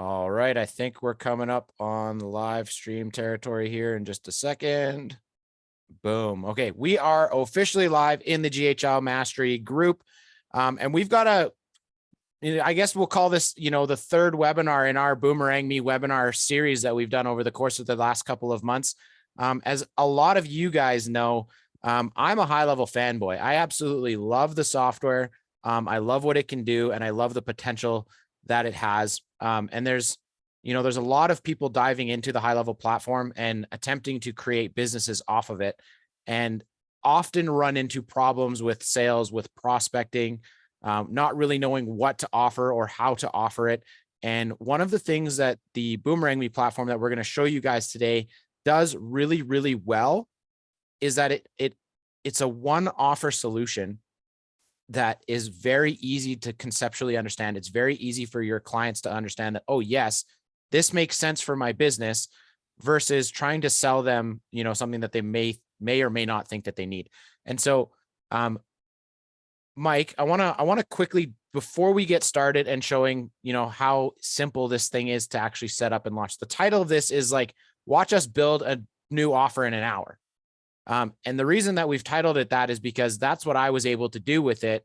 All right, I think we're coming up on the live stream territory here in just a second. Boom. Okay, we are officially live in the GHL Mastery group. And we've got I guess we'll call this, the third webinar in our Boomerang Me webinar series that we've done over the course of the last couple of months. As a lot of you guys know, I'm a high-level fanboy. I absolutely love the software. I love what it can do, and I love the potential that it has. And there's a lot of people diving into the high-level platform and attempting to create businesses off of it, and often run into problems with sales, with prospecting, not really knowing what to offer or how to offer it. And one of the things that the Boomerangme platform that we're going to show you guys today does really, really well is that it's a one offer solution that is very easy to conceptually understand. It's very easy for your clients to understand that, oh yes, this makes sense for my business, versus trying to sell them, something that they may or may not think that they need. And so, Mike, I want to quickly, before we get started and showing, how simple this thing is to actually set up and launch. The title of this is like, watch us build a new offer in an hour. And the reason that we've titled it that is because that's what I was able to do with it.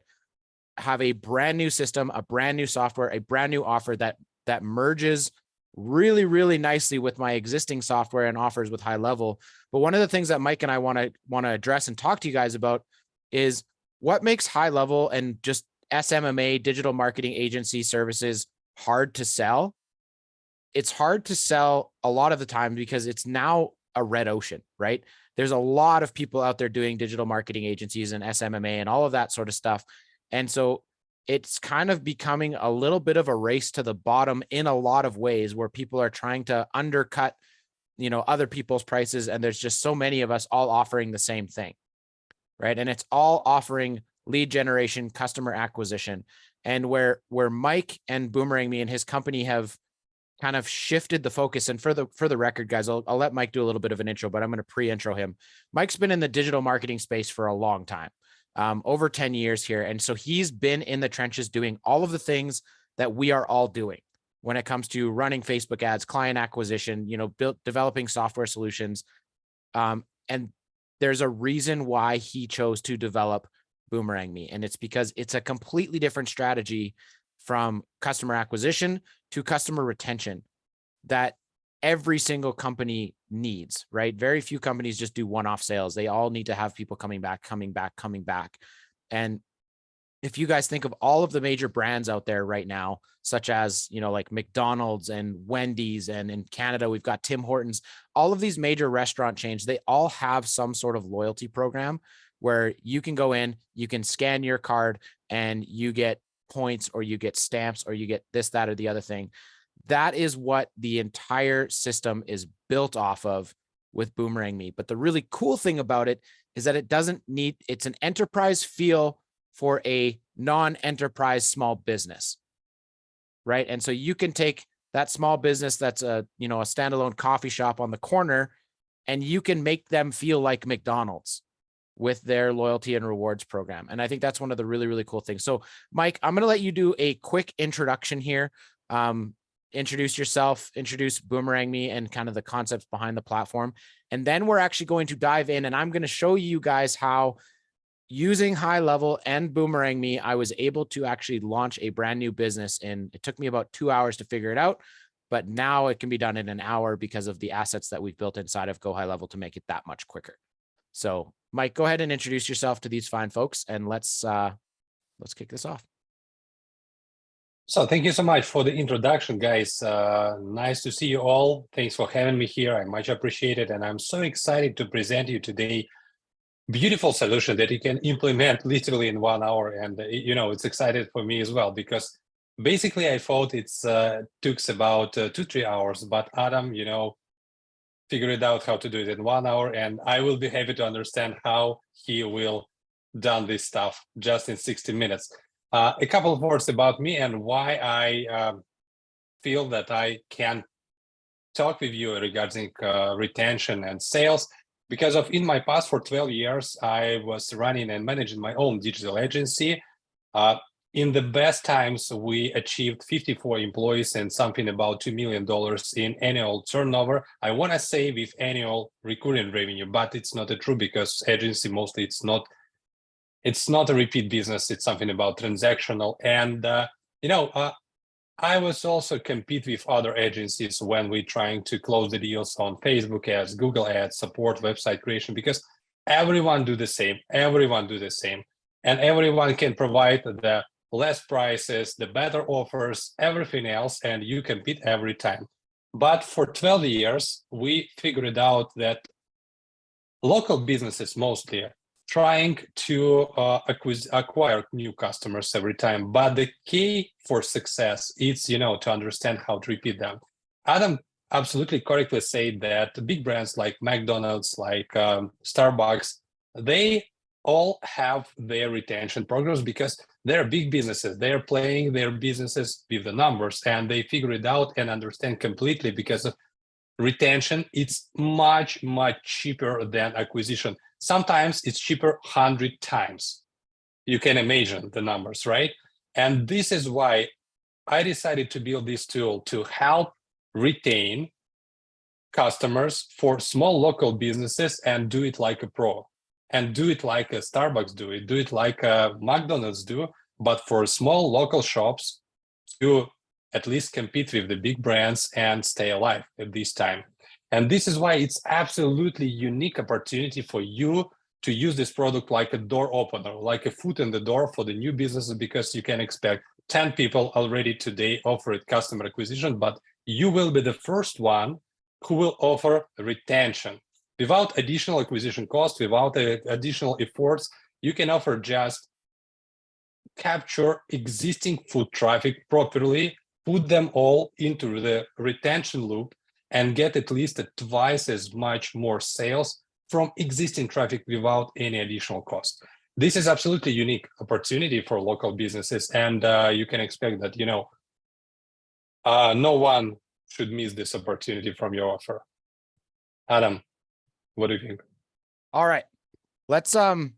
Have a brand new system, a brand new software, a brand new offer that merges really, really nicely with my existing software and offers with Highlevel. But one of the things that Mike and I want to address and talk to you guys about is what makes Highlevel and just SMMA, digital marketing agency services, hard to sell. It's hard to sell a lot of the time because it's now a red ocean, right? There's a lot of people out there doing digital marketing agencies and SMMA and all of that sort of stuff. And so it's kind of becoming a little bit of a race to the bottom in a lot of ways, where people are trying to undercut, other people's prices. And there's just so many of us all offering the same thing, right? And it's all offering lead generation, customer acquisition. And where Mike and Boomerangme and his company have kind of shifted the focus. And for the record, guys, I'll let Mike do a little bit of an intro, but I'm going to pre-intro him. Mike's been in the digital marketing space for a long time, over 10 years here. And so he's been in the trenches doing all of the things that we are all doing when it comes to running Facebook ads, client acquisition, developing software solutions. And there's a reason why he chose to develop Boomerangme. And it's because it's a completely different strategy from customer acquisition to customer retention that every single company needs, right? Very few companies just do one-off sales. They all need to have people coming back. And if you guys think of all of the major brands out there right now, such as, like McDonald's and Wendy's, and in Canada, we've got Tim Hortons, all of these major restaurant chains, they all have some sort of loyalty program where you can go in, you can scan your card, and you get points, or you get stamps, or you get this, that, or the other thing. That is what the entire system is built off of with Boomerangme. But the really cool thing about it is that it's an enterprise feel for a non-enterprise small business, right? And so you can take that small business that's a standalone coffee shop on the corner, and you can make them feel like McDonald's with their loyalty and rewards program. And I think that's one of the really, really cool things. So Mike, I'm going to let you do a quick introduction here. Introduce yourself, introduce Boomerangme and kind of the concepts behind the platform. And then we're actually going to dive in, and I'm going to show you guys how, using Highlevel and Boomerangme, I was able to actually launch a brand new business. And it took me about 2 hours to figure it out, but now it can be done in an hour because of the assets that we've built inside of GoHighLevel to make it that much quicker. So Mike, go ahead and introduce yourself to these fine folks, and let's kick this off. So thank you so much for the introduction, guys. Nice to see you all. Thanks for having me here. I much appreciate it. And I'm so excited to present you today beautiful solution that you can implement literally in 1 hour. And, it's excited for me as well, because basically I thought it's took about 2-3 hours, but Adam, figured out how to do it in 1 hour, and I will be happy to understand how he will done this stuff just in 60 minutes. A couple of words about me and why I feel that I can talk with you regarding retention and sales. Because in my past for 12 years, I was running and managing my own digital agency. In the best times, we achieved 54 employees and something about $2 million in annual turnover. I want to say with annual recurring revenue, but it's not true because agency mostly it's not a repeat business. It's something about transactional. And I was also compete with other agencies when we're trying to close the deals on Facebook ads, Google ads, support website creation, because everyone do the same. Everyone do the same, and everyone can provide the less prices, the better offers, everything else, and you compete every time. But for 12 years, we figured out that local businesses mostly trying to acquire new customers every time. But the key for success is, to understand how to repeat them. Adam absolutely correctly said that big brands like McDonald's, like Starbucks, they all have their retention programs because they're big businesses. They're playing their businesses with the numbers, and they figure it out and understand completely because of retention. It's much, much cheaper than acquisition. Sometimes it's cheaper 100 times. You can imagine the numbers, right? And this is why I decided to build this tool to help retain customers for small local businesses and do it like a pro, and do it like a Starbucks do it like a McDonald's do, but for small local shops to at least compete with the big brands and stay alive at this time. And this is why it's absolutely unique opportunity for you to use this product like a door opener, like a foot in the door for the new businesses, because you can expect 10 people already today offer customer acquisition, but you will be the first one who will offer retention without additional acquisition cost, without additional efforts. You can offer just capture existing foot traffic properly, put them all into the retention loop, and get at least twice as much more sales from existing traffic without any additional cost. This is absolutely unique opportunity for local businesses, and you can expect that no one should miss this opportunity from your offer. Adam, what do you think? All right, let's I'm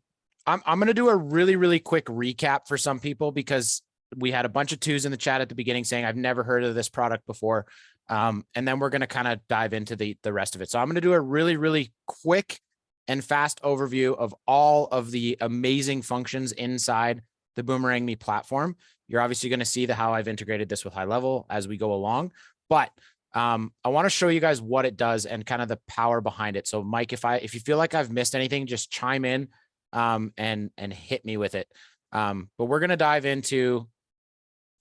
going to do a really quick recap for some people, because we had a bunch of twos in the chat at the beginning saying I've never heard of this product before. And then we're going to kind of dive into the rest of it. So I'm going to do a really quick and fast overview of all of the amazing functions inside the Boomerangme platform. You're obviously going to see how I've integrated this with Highlevel as we go along, but I want to show you guys what it does and kind of the power behind it. So Mike, if you feel like I've missed anything, just chime in and hit me with it. But we're going to dive into,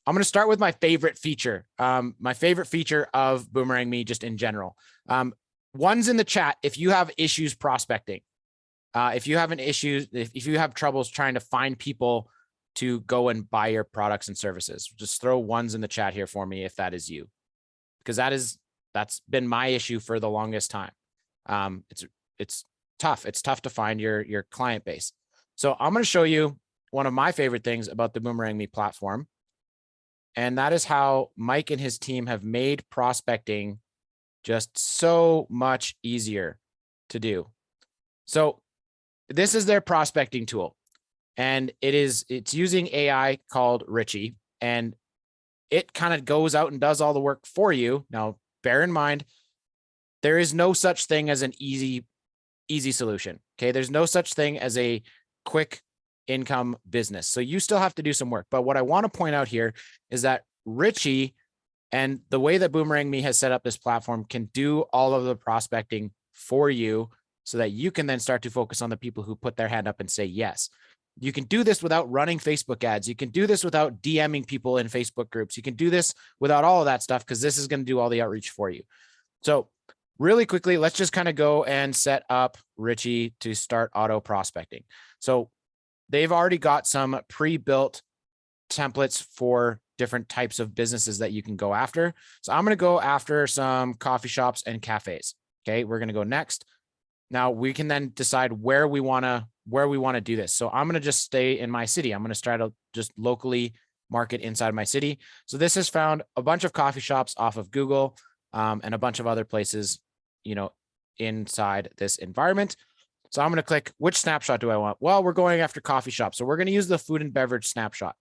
I'm going to start with my favorite feature. My favorite feature of Boomerangme just in general. One's in the chat. If you have issues prospecting, if you have troubles trying to find people to go and buy your products and services, just throw ones in the chat here for me if that is you, because that's been my issue for the longest time. It's tough. It's tough to find your client base. So I'm going to show you one of my favorite things about the Boomerangme platform. And that is how Mike and his team have made prospecting just so much easier to do. So this is their prospecting tool, and it's using AI called Richie, and it kind of goes out and does all the work for you. Now, bear in mind, there is no such thing as an easy solution. Okay. There's no such thing as a quick income business. So you still have to do some work. But what I want to point out here is that Richie and the way that Boomerangme has set up this platform can do all of the prospecting for you so that you can then start to focus on the people who put their hand up and say yes. You can do this without running Facebook ads. You can do this without DMing people in Facebook groups. You can do this without all of that stuff, because this is going to do all the outreach for you. So really quickly, let's just kind of go and set up Richie to start auto prospecting. So they've already got some pre-built templates for different types of businesses that you can go after. So I'm going to go after some coffee shops and cafes. Okay, we're going to go next. Now we can then decide where we want to do this. So I'm going to just stay in my city. I'm going to start to just locally market inside my city. So this has found a bunch of coffee shops off of Google and a bunch of other places, inside this environment. So I'm going to click, which snapshot do I want? Well, we're going after coffee shops. So we're going to use the food and beverage snapshot.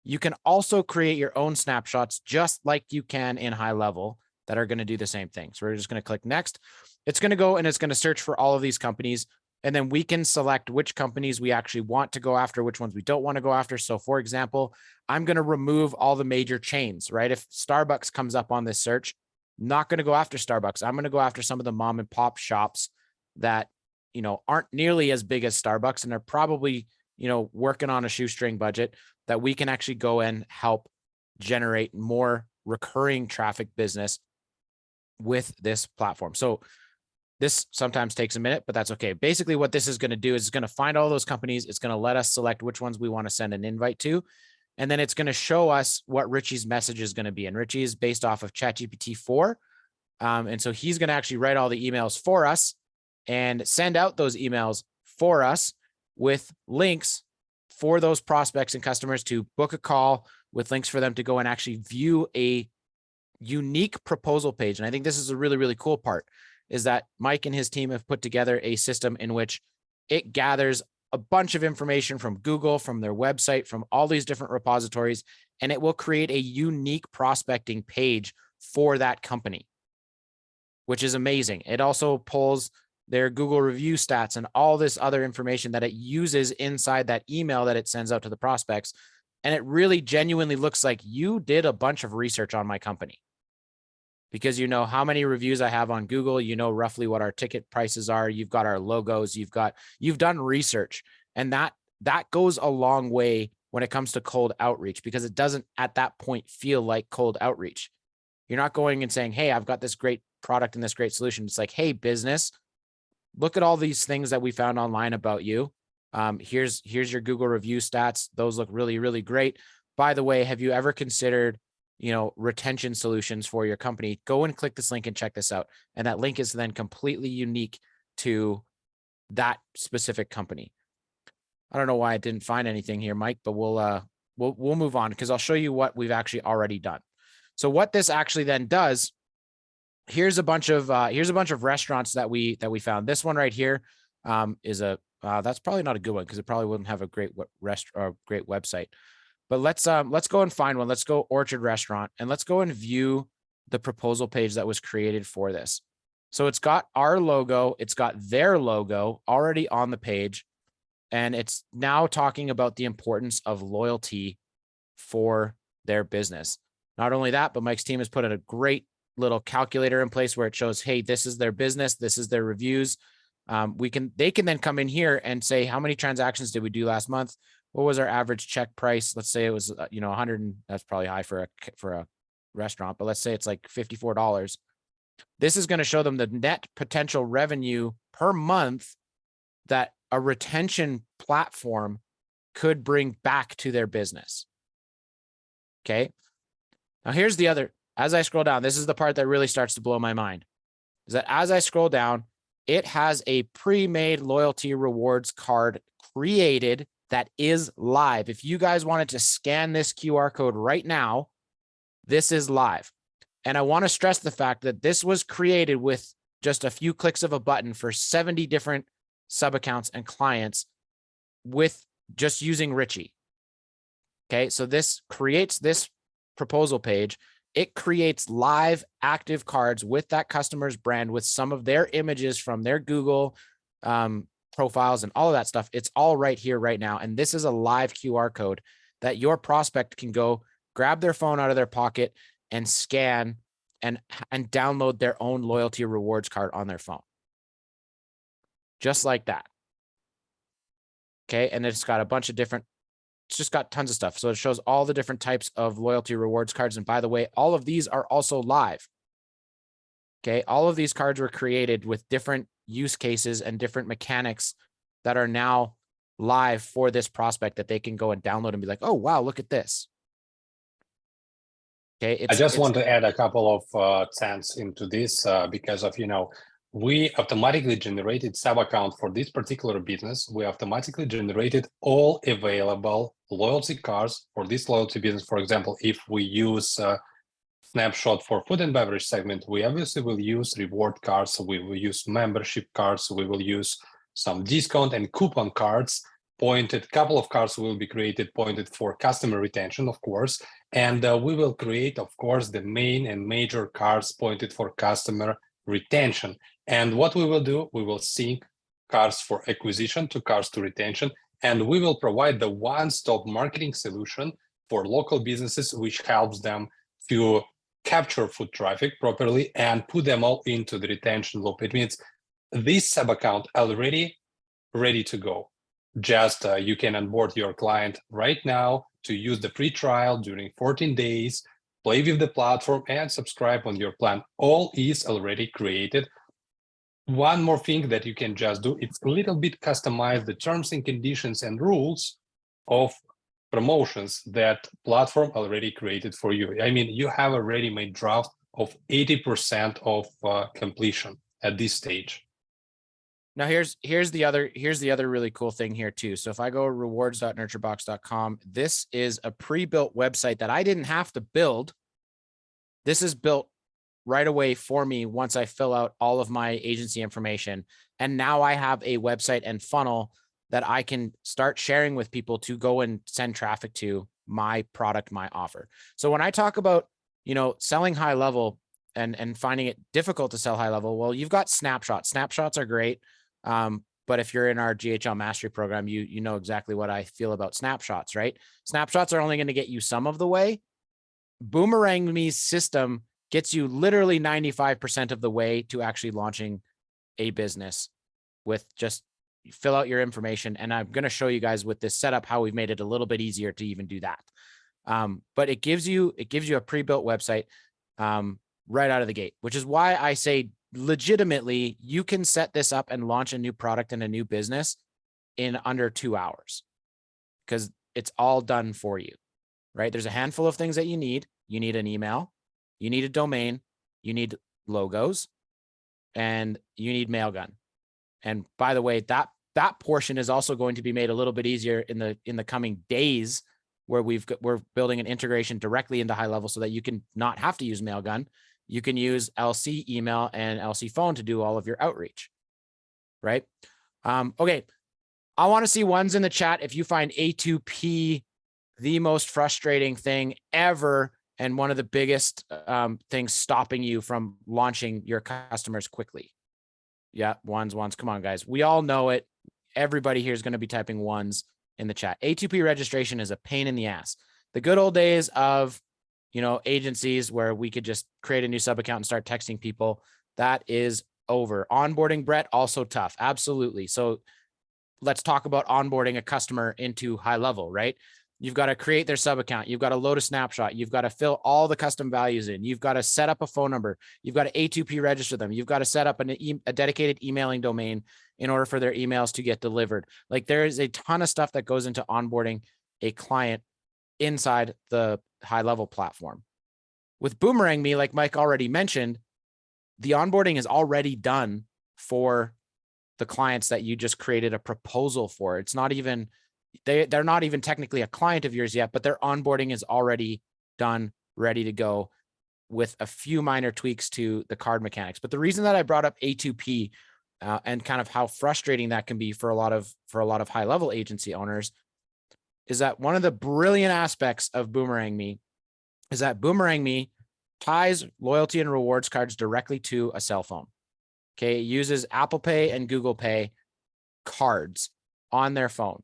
You can also create your own snapshots just like you can in Highlevel that are going to do the same thing. So we're just going to click next. It's going to go and it's going to search for all of these companies. And then we can select which companies we actually want to go after, which ones we don't want to go after. So for example, I'm going to remove all the major chains, right? If Starbucks comes up on this search, not going to go after Starbucks. I'm going to go after some of the mom and pop shops that, you know, aren't nearly as big as Starbucks and are probably, you know, working on a shoestring budget that we can actually go and help generate more recurring traffic business with this platform. So this sometimes takes a minute, but that's okay. Basically what this is going to do is it's going to find all those companies. It's going to let us select which ones we want to send an invite to. And then it's going to show us what Richie's message is going to be. And Richie is based off of ChatGPT 4. And so he's going to actually write all the emails for us and send out those emails for us with links for those prospects and customers to book a call, with links for them to go and actually view a unique proposal page. And I think this is a really, really cool part, is that Mike and his team have put together a system in which it gathers a bunch of information from Google, from their website, from all these different repositories, and it will create a unique prospecting page for that company, which is amazing. It also pulls their Google review stats and all this other information that it uses inside that email that it sends out to the prospects. And it really genuinely looks like you did a bunch of research on my company, because you know how many reviews I have on Google, you know roughly what our ticket prices are, you've got our logos, you've done research. And that goes a long way when it comes to cold outreach, because it doesn't at that point feel like cold outreach. You're not going and saying, hey, I've got this great product and this great solution. It's like, hey, business, look at all these things that we found online about you. Here's your Google review stats. Those look really, really great. By the way, have you ever considered, you know, retention solutions for your company? Go and click this link and check this out. And that link is then completely unique to that specific company. I don't know why I didn't find anything here, Mike, but we'll move on, because I'll show you what we've actually already done. So what this actually then does, here's a bunch of restaurants that we found. This one right here is a that's probably not a good one, because it probably wouldn't have a great great website. But let's go and find one. Let's go Orchard Restaurant, and let's go and view the proposal page that was created for this. So it's got our logo, it's got their logo already on the page, and it's now talking about the importance of loyalty for their business. Not only that, but Mike's team has put in a great little calculator in place where it shows, hey, this is their business, this is their reviews. They can then come in here and say, how many transactions did we do last month? What was our average check price? Let's say it was, 100. And that's probably high for a restaurant, but let's say it's like $54. This is going to show them the net potential revenue per month that a retention platform could bring back to their business. Okay. Now here's the other, as I scroll down, this is the part that really starts to blow my mind, is that as I scroll down, it has a pre-made loyalty rewards card created that is live. If you guys wanted to scan this QR code right now, this is live. And I want to stress the fact that this was created with just a few clicks of a button for 70 different sub accounts and clients with just using Richie. Okay, so this creates this proposal page. It creates live active cards with that customer's brand, with some of their images from their Google profiles and all of that stuff. It's all right here right now. And this is a live QR code that your prospect can go grab their phone out of their pocket and scan and download their own loyalty rewards card on their phone. Just like that. Okay. And it's got a bunch of different, it's just got tons of stuff. So it shows all the different types of loyalty rewards cards. And by the way, all of these are also live. Okay. All of these cards were created with different use cases and different mechanics that are now live for this prospect that they can go and download and be like, oh, wow, look at this. Okay. I just want to add a couple of cents into this because of, we automatically generated sub account for this particular business. We automatically generated all available loyalty cards for this loyalty business. For example, if we use snapshot for food and beverage segment, we obviously will use reward cards. So we will use membership cards. So we will use some discount and coupon cards. pointed, couple of cards will be created pointed for customer retention, of course, and we will create, of course, the main and major cards pointed for customer retention. And what we will do, we will sync cards for acquisition to cards to retention, and we will provide the one-stop marketing solution for local businesses, which helps them to capture foot traffic properly and put them all into the retention loop. It means this sub account already ready to go. Just you can onboard your client right now to use the free trial during 14 days, play with the platform and subscribe on your plan. All is already created. One more thing that you can just do, it's a little bit customize the terms and conditions and rules of promotions that platform already created for you. I mean, you have a ready-made draft of 80% of completion at this stage. Now here's the other really cool thing here too. So if I go rewards.nurturebox.com, this is a pre-built website that I didn't have to build. This is built right away for me once I fill out all of my agency information. And now I have a website and funnel that I can start sharing with people to go and send traffic to my product, my offer. So when I talk about, selling high level and finding it difficult to sell high level, well, you've got snapshots. Snapshots are great. But if you're in our GHL Mastery program, you know exactly what I feel about snapshots, right? Snapshots are only going to get you some of the way. Boomerangme's system gets you literally 95% of the way to actually launching a business with just fill out your information. And I'm going to show you guys with this setup how we've made it a little bit easier to even do that. But it gives you a pre-built website right out of the gate, which is why I say legitimately you can set this up and launch a new product and a new business in under 2 hours because it's all done for you, right? There's a handful of things that you need. You need an email, you need a domain, you need logos, and you need Mailgun. And by the way, that portion is also going to be made a little bit easier in the coming days, where we're building an integration directly into Highlevel so that you can not have to use Mailgun. You can use LC email and LC phone to do all of your outreach, right? Okay, I want to see ones in the chat if you find A2P the most frustrating thing ever and one of the biggest things stopping you from launching your customers quickly. Yeah, ones. Come on, guys. We all know it. Everybody here is going to be typing ones in the chat. A2P registration is a pain in the ass. The good old days of, agencies where we could just create a new sub account and start texting people, that is over. Onboarding, Brett, also tough. Absolutely. So let's talk about onboarding a customer into Highlevel, right? You've got to create their sub account. You've got to load a snapshot. You've got to fill all the custom values in. You've got to set up a phone number. You've got to A2P register them. You've got to set up a dedicated emailing domain in order for their emails to get delivered. Like there is a ton of stuff that goes into onboarding a client inside the Highlevel platform. With Boomerangme, like Mike already mentioned, the onboarding is already done for the clients that you just created a proposal for. It's not even, they're not even technically a client of yours yet, but their onboarding is already done, ready to go with a few minor tweaks to the card mechanics. But the reason that I brought up A2P and kind of how frustrating that can be for a lot of high level agency owners is that one of the brilliant aspects of Boomerangme is that Boomerangme ties loyalty and rewards cards directly to a cell phone. Okay, it uses Apple Pay and Google Pay cards on their phone.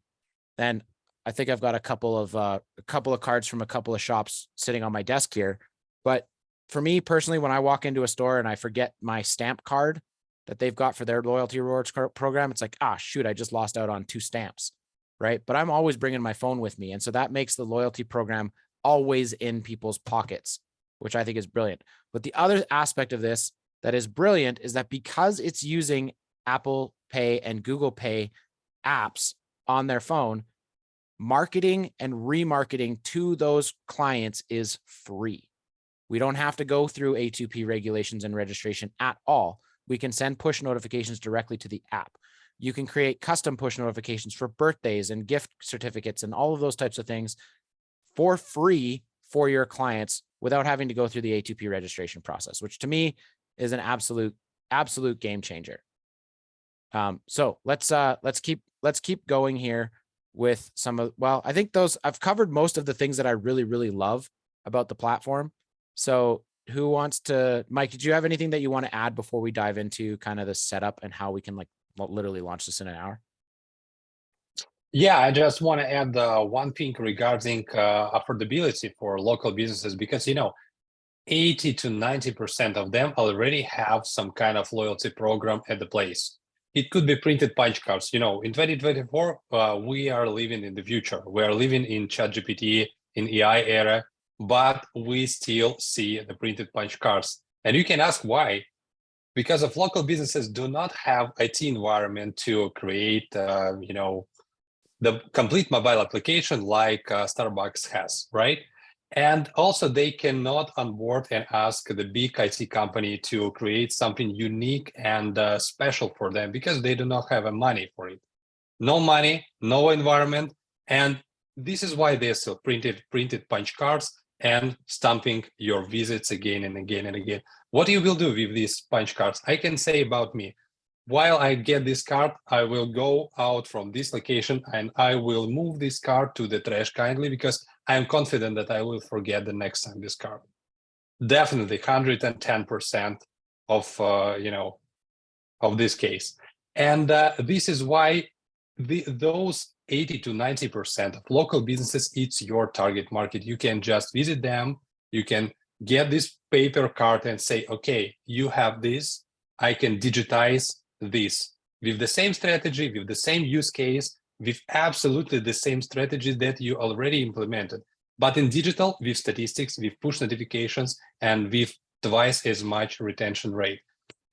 Then I think I've got a couple of cards from a couple of shops sitting on my desk here. But for me personally, when I walk into a store and I forget my stamp card that they've got for their loyalty rewards program, it's like, shoot, I just lost out on 2 stamps, right? But I'm always bringing my phone with me. And so that makes the loyalty program always in people's pockets, which I think is brilliant. But the other aspect of this that is brilliant is that because it's using Apple Pay and Google Pay apps on their phone, marketing and remarketing to those clients is free. We don't have to go through A2P regulations and registration at all. We can send push notifications directly to the app. You can create custom push notifications for birthdays and gift certificates and all of those types of things for free for your clients without having to go through the A2P registration process, which to me is an absolute game changer. So let's keep going here with some of, well, I think I've covered most of the things that I really, really love about the platform. So who wants to, Mike, did you have anything that you want to add before we dive into kind of the setup and how we can like literally launch this in an hour? Yeah, I just want to add one thing regarding affordability for local businesses, because 80 to 90% of them already have some kind of loyalty program at the place. It could be printed punch cards. In 2024, we are living in the future. We are living in ChatGPT, in AI era, but we still see the printed punch cards. And you can ask why. Because of local businesses do not have IT environment to create, the complete mobile application like Starbucks has, right? And also they cannot onboard and ask the big IT company to create something unique and special for them because they do not have money for it. No money, no environment. And this is why they still printed punch cards and stamping your visits again and again and again. What you will do with these punch cards, I can say about me. While I get this card, I will go out from this location and I will move this card to the trash kindly because I am confident that I will forget the next time this card. Definitely 110% of, of this case. And this is why those 80 to 90% of local businesses, it's your target market. You can just visit them. You can get this paper card and say, okay, you have this. I can digitize this with the same strategy, with the same use case, with absolutely the same strategy that you already implemented, but in digital, with statistics, with push notifications, and with twice as much retention rate.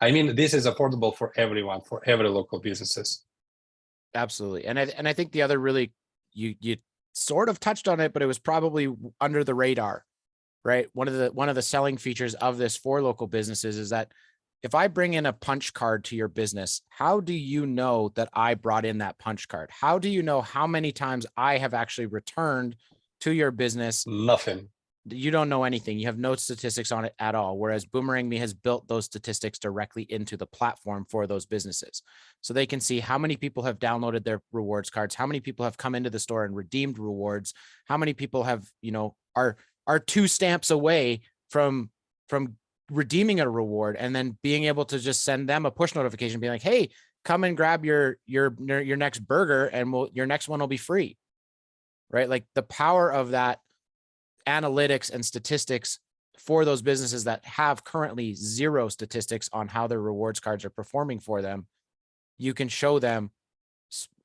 I mean, this is affordable for everyone, for every local businesses. Absolutely. And I think the other really, you sort of touched on it, but it was probably under the radar, right? One of the selling features of this for local businesses is that if I bring in a punch card to your business, how do you know that I brought in that punch card? How do you know how many times I have actually returned to your business? Nothing. You don't know anything. You have no statistics on it at all. Whereas Boomerangme has built those statistics directly into the platform for those businesses. So they can see how many people have downloaded their rewards cards, how many people have come into the store and redeemed rewards, how many people have, are 2 stamps away from redeeming a reward, and then being able to just send them a push notification being like, hey, come and grab your next burger and your next one will be free. Right? Like the power of that analytics and statistics for those businesses that have currently 0 statistics on how their rewards cards are performing for them, you can show them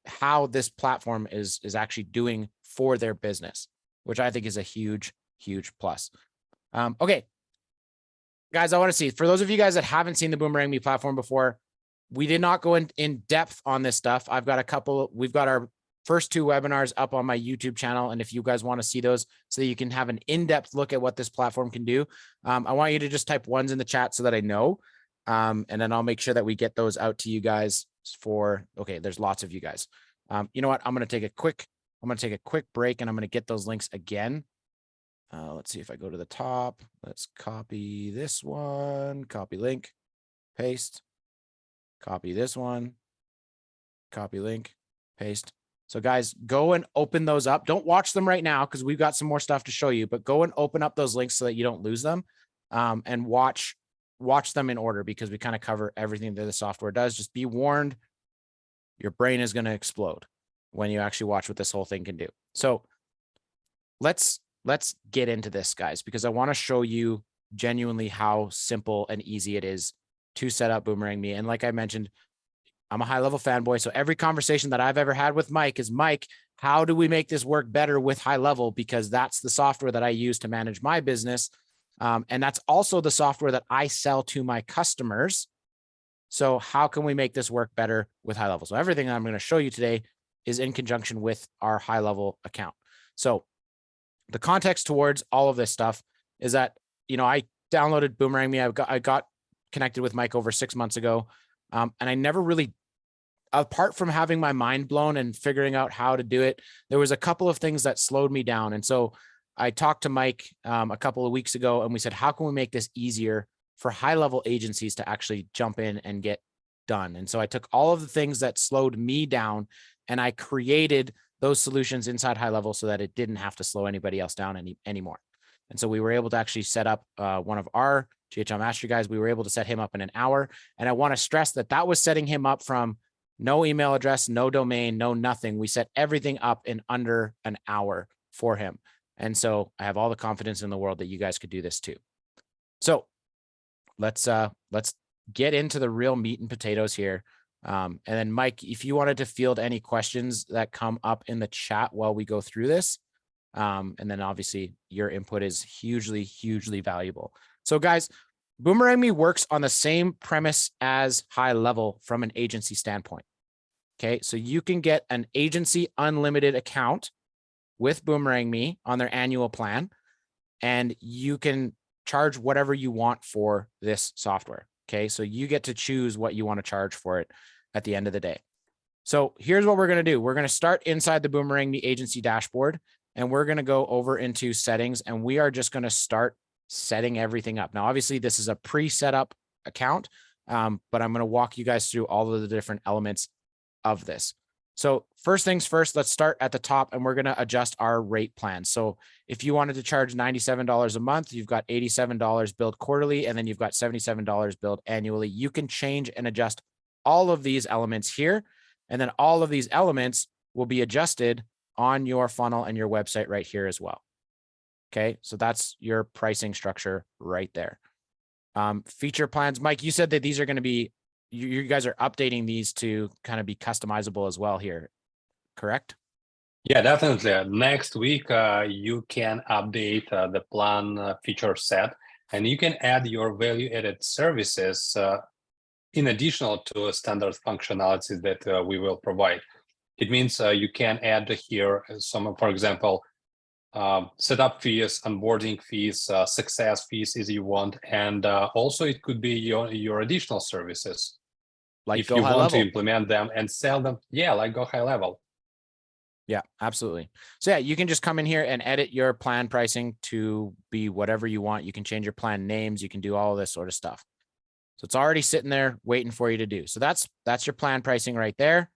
how this platform is actually doing for their business, which I think is a huge, huge plus. Okay, guys, I want to see, for those of you guys that haven't seen the Boomerangme platform before, we did not go in depth on this stuff. We've got our first 2 webinars up on my YouTube channel. And if you guys want to see those so that you can have an in-depth look at what this platform can do, I want you to just type 1s in the chat so that I know. And then I'll make sure that we get those out to you guys okay, there's lots of you guys. You know what? I'm going to take a quick break and I'm going to get those links again. Let's see if I go to the top. Let's copy this one, copy link, paste, copy this one, copy link, paste. So guys, go and open those up. Don't watch them right now because we've got some more stuff to show you, but go and open up those links so that you don't lose them, and watch them in order because we kind of cover everything that the software does. Just be warned, your brain is going to explode when you actually watch what this whole thing can do. So let's get into this, guys, because I want to show you genuinely how simple and easy it is to set up Boomerangme. And like I mentioned, I'm a Highlevel fanboy. So every conversation that I've ever had with Mike is, Mike, how do we make this work better with Highlevel? Because that's the software that I use to manage my business. And that's also the software that I sell to my customers. So how can we make this work better with Highlevel? So everything I'm going to show you today is in conjunction with our Highlevel account. So the context towards all of this stuff is that, I downloaded Boomerangme. I got connected with Mike over 6 months ago. And I never really, apart from having my mind blown and figuring out how to do it, there was a couple of things that slowed me down. And so I talked to Mike a couple of weeks ago and we said, how can we make this easier for high-level agencies to actually jump in and get done? And so I took all of the things that slowed me down and I created those solutions inside Highlevel so that it didn't have to slow anybody else down anymore. And so we were able to actually set up one of our GHL Mastery guys. We were able to set him up in an hour. And I want to stress that that was setting him up from no email address, no domain, no nothing. We set everything up in under an hour for him. And so I have all the confidence in the world that you guys could do this too. So let's get into the real meat and potatoes here. And then Mike, if you wanted to field any questions that come up in the chat while we go through this, and then obviously your input is hugely, hugely valuable. So guys, Boomerangme works on the same premise as Highlevel from an agency standpoint. Okay, so you can get an agency unlimited account with Boomerangme on their annual plan, and you can charge whatever you want for this software. Okay, so you get to choose what you want to charge for it at the end of the day. So here's what we're going to do. We're going to start inside the Boomerangme agency dashboard, and we're going to go over into settings, and we are just going to start setting everything up. Now, obviously, this is a pre-set up account, but I'm going to walk you guys through all of the different elements of this. So first things first, let's start at the top, and we're going to adjust our rate plan. So if you wanted to charge $97 a month, you've got $87 billed quarterly, and then you've got $77 billed annually. You can change and adjust all of these elements here, and then all of these elements will be adjusted on your funnel and your website right here as well. Okay, so that's your pricing structure right there. Feature plans, Mike, you said that these are going to be, you guys are updating these to kind of be customizable as well here, correct? Yeah, definitely. Next week, you can update the plan feature set, and you can add your value-added services in addition to standard functionalities that we will provide. It means you can add here some, for example, setup fees, onboarding fees, success fees if you want, and also it could be your additional services. Like if you want to GoHighLevel. implement them and sell them, yeah, like GoHighLevel. Yeah, absolutely. So yeah, you can just come in here and edit your plan pricing to be whatever you want. You can change your plan names. You can do all this sort of stuff. So it's already sitting there waiting for you to do. So that's your plan pricing right there.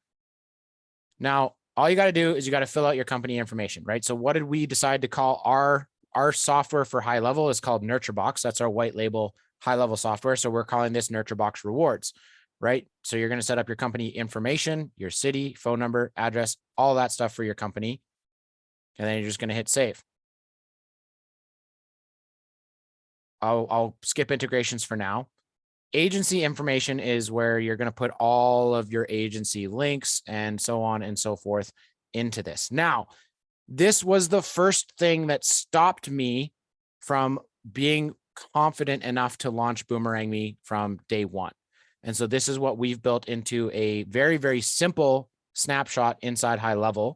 Now, all you got to do is you got to fill out your company information, right? So what did we decide to call our software for Highlevel is called NurtureBox. That's our white label Highlevel software. So we're calling this NurtureBox Rewards, right? So you're going to set up your company information, your city, phone number, address, all that stuff for your company. And then you're just going to hit save. I'll skip integrations for now. Agency information is where you're going to put all of your agency links and so on and so forth into this. Now, this was the first thing that stopped me from being confident enough to launch Boomerangme from day one. And so this is what we've built into a very, very simple snapshot inside Highlevel,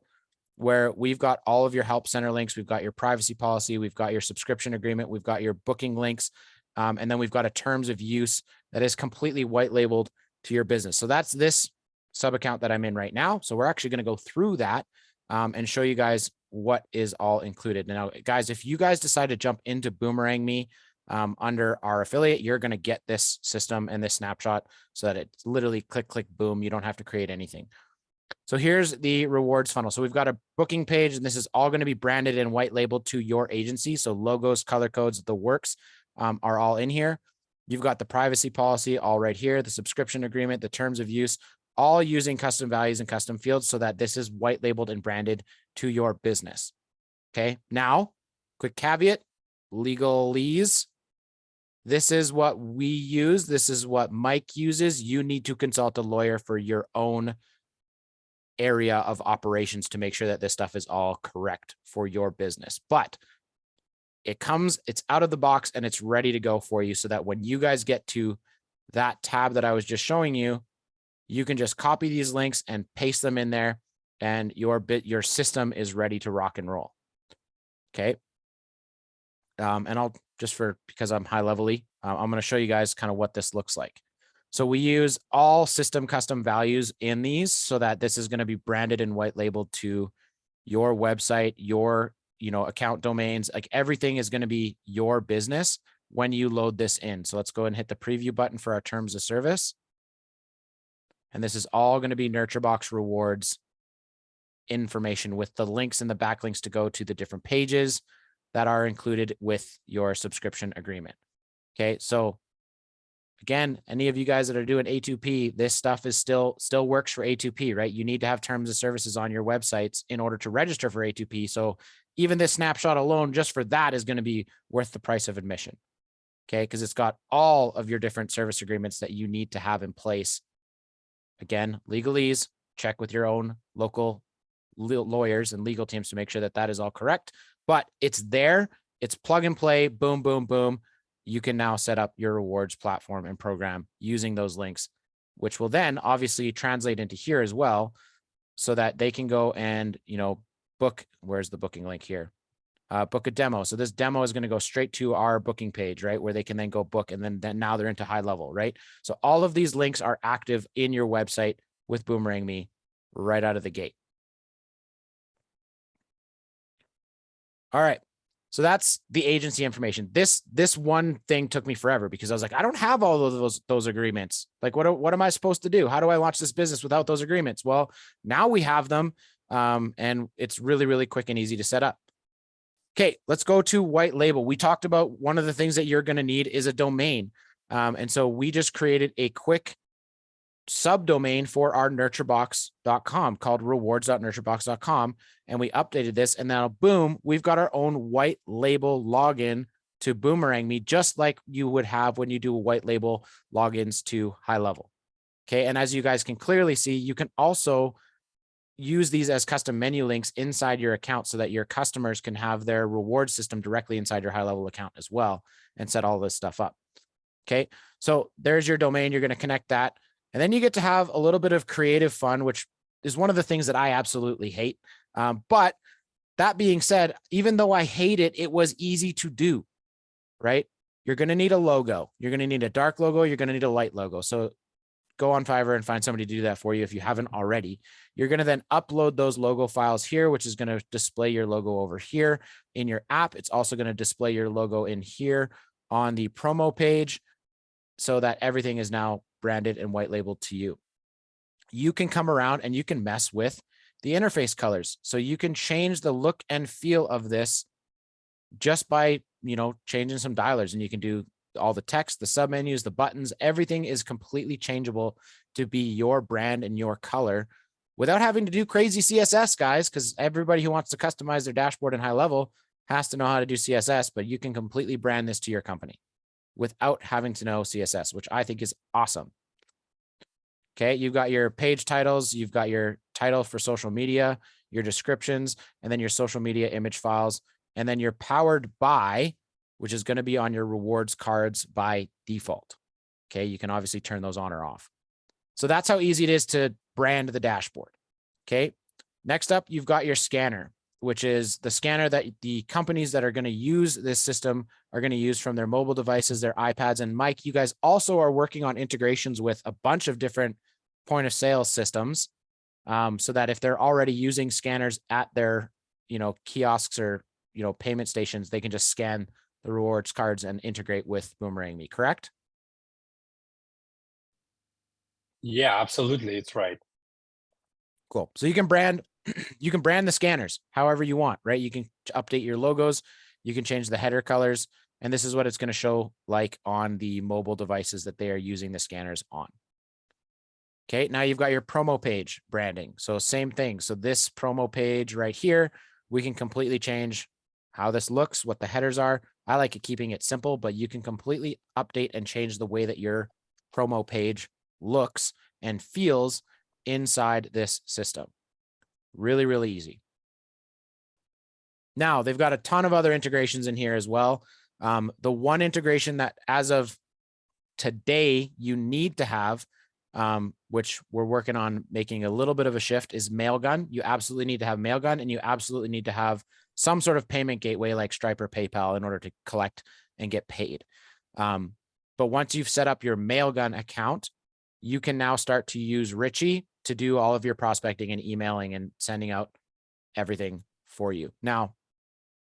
where we've got all of your help center links. We've got your privacy policy. We've got your subscription agreement. We've got your booking links. And then we've got a terms of use that is completely white labeled to your business. So that's this sub account that I'm in right now. So we're actually going to go through that and show you guys what is all included. Now, guys, if you guys decide to jump into Boomerangme under our affiliate, you're going to get this system and this snapshot so that it's literally click, click, boom. You don't have to create anything. So here's the rewards funnel. So we've got a booking page, and this is all going to be branded and white labeled to your agency. So logos, color codes, the works are all in here. You've got the privacy policy all right here, the subscription agreement, the terms of use, all using custom values and custom fields so that this is white labeled and branded to your business. Okay. Now, quick caveat, legalese. This is what we use. This is what Mike uses. You need to consult a lawyer for your own area of operations to make sure that this stuff is all correct for your business. But it's out of the box and it's ready to go for you so that when you guys get to that tab that I was just showing you, you can just copy these links and paste them in there and your system is ready to rock and roll. Okay. And I'll because I'm high level-y, I'm going to show you guys kind of what this looks like. So we use all system custom values in these so that this is going to be branded and white labeled to your website, your account domains, like everything is going to be your business when you load this in. So let's go and hit the preview button for our terms of service. And this is all going to be NurtureBox rewards information with the links and the backlinks to go to the different pages that are included with your subscription agreement. Okay, so again, any of you guys that are doing A2P, this stuff is still works for A2P, right? You need to have terms of services on your websites in order to register for A2P. So even this snapshot alone, just for that, is going to be worth the price of admission. Okay, because it's got all of your different service agreements that you need to have in place. Again, legalese, check with your own local lawyers and legal teams to make sure that that is all correct. But it's there, it's plug and play, boom, boom, boom. You can now set up your rewards platform and program using those links, which will then obviously translate into here as well, so that they can go and, book. Where's the booking link here? Book a demo. So this demo is going to go straight to our booking page, right? Where they can then go book, and then now they're into Highlevel, right? So all of these links are active in your website with Boomerangme right out of the gate. All right. So that's the agency information. This one thing took me forever because I was like, I don't have all of those agreements. Like, what am I supposed to do? How do I launch this business without those agreements? Well, now we have them, and it's really, really quick and easy to set up. Okay, let's go to white label. We talked about one of the things that you're going to need is a domain. And so we just created a quick subdomain for our nurturebox.com called rewards.nurturebox.com. And we updated this, and now boom, we've got our own white label login to Boomerangme, just like you would have when you do white label logins to Highlevel. Okay, and as you guys can clearly see, you can also use these as custom menu links inside your account so that your customers can have their reward system directly inside your Highlevel account as well and set all this stuff up. Okay, so there's your domain. You're going to connect that. And then you get to have a little bit of creative fun, which is one of the things that I absolutely hate. But that being said, even though I hate it, it was easy to do, right? You're going to need a logo. You're going to need a dark logo. You're going to need a light logo. So go on Fiverr and find somebody to do that for you if you haven't already. You're going to then upload those logo files here, which is going to display your logo over here in your app. It's also going to display your logo in here on the promo page so that everything is now branded and white labeled to you. You can come around and you can mess with the interface colors. So you can change the look and feel of this just by, changing some dialers, and you can do all the text, the submenus, the buttons, everything is completely changeable to be your brand and your color without having to do crazy CSS, guys, because everybody who wants to customize their dashboard in Highlevel has to know how to do CSS, but you can completely brand this to your company without having to know CSS, which I think is awesome. Okay, you've got your page titles, you've got your title for social media, your descriptions, and then your social media image files, and then you're powered by, which is going to be on your rewards cards by default. Okay, you can obviously turn those on or off. So that's how easy it is to brand the dashboard. Okay, next up, you've got your scanner, which is the scanner that the companies that are going to use this system are going to use from their mobile devices, their iPads. And Mike, you guys also are working on integrations with a bunch of different point of sale systems, so that if they're already using scanners at their, kiosks or, payment stations, they can just scan the rewards cards and integrate with Boomerangme, correct? Yeah, absolutely. It's right. Cool. So you can brand the scanners however you want, right? You can update your logos, you can change the header colors, and this is what it's going to show like on the mobile devices that they are using the scanners on. Okay, now you've got your promo page branding. So same thing. So this promo page right here, we can completely change how this looks, what the headers are. I like keeping it simple, but you can completely update and change the way that your promo page looks and feels inside this system. Really, really easy. Now, they've got a ton of other integrations in here as well. The one integration that as of today you need to have, which we're working on making a little bit of a shift, is Mailgun. You absolutely need to have Mailgun, and you absolutely need to have some sort of payment gateway like Stripe or PayPal in order to collect and get paid. But once you've set up your Mailgun account, you can now start to use Richie to do all of your prospecting and emailing and sending out everything for you. Now,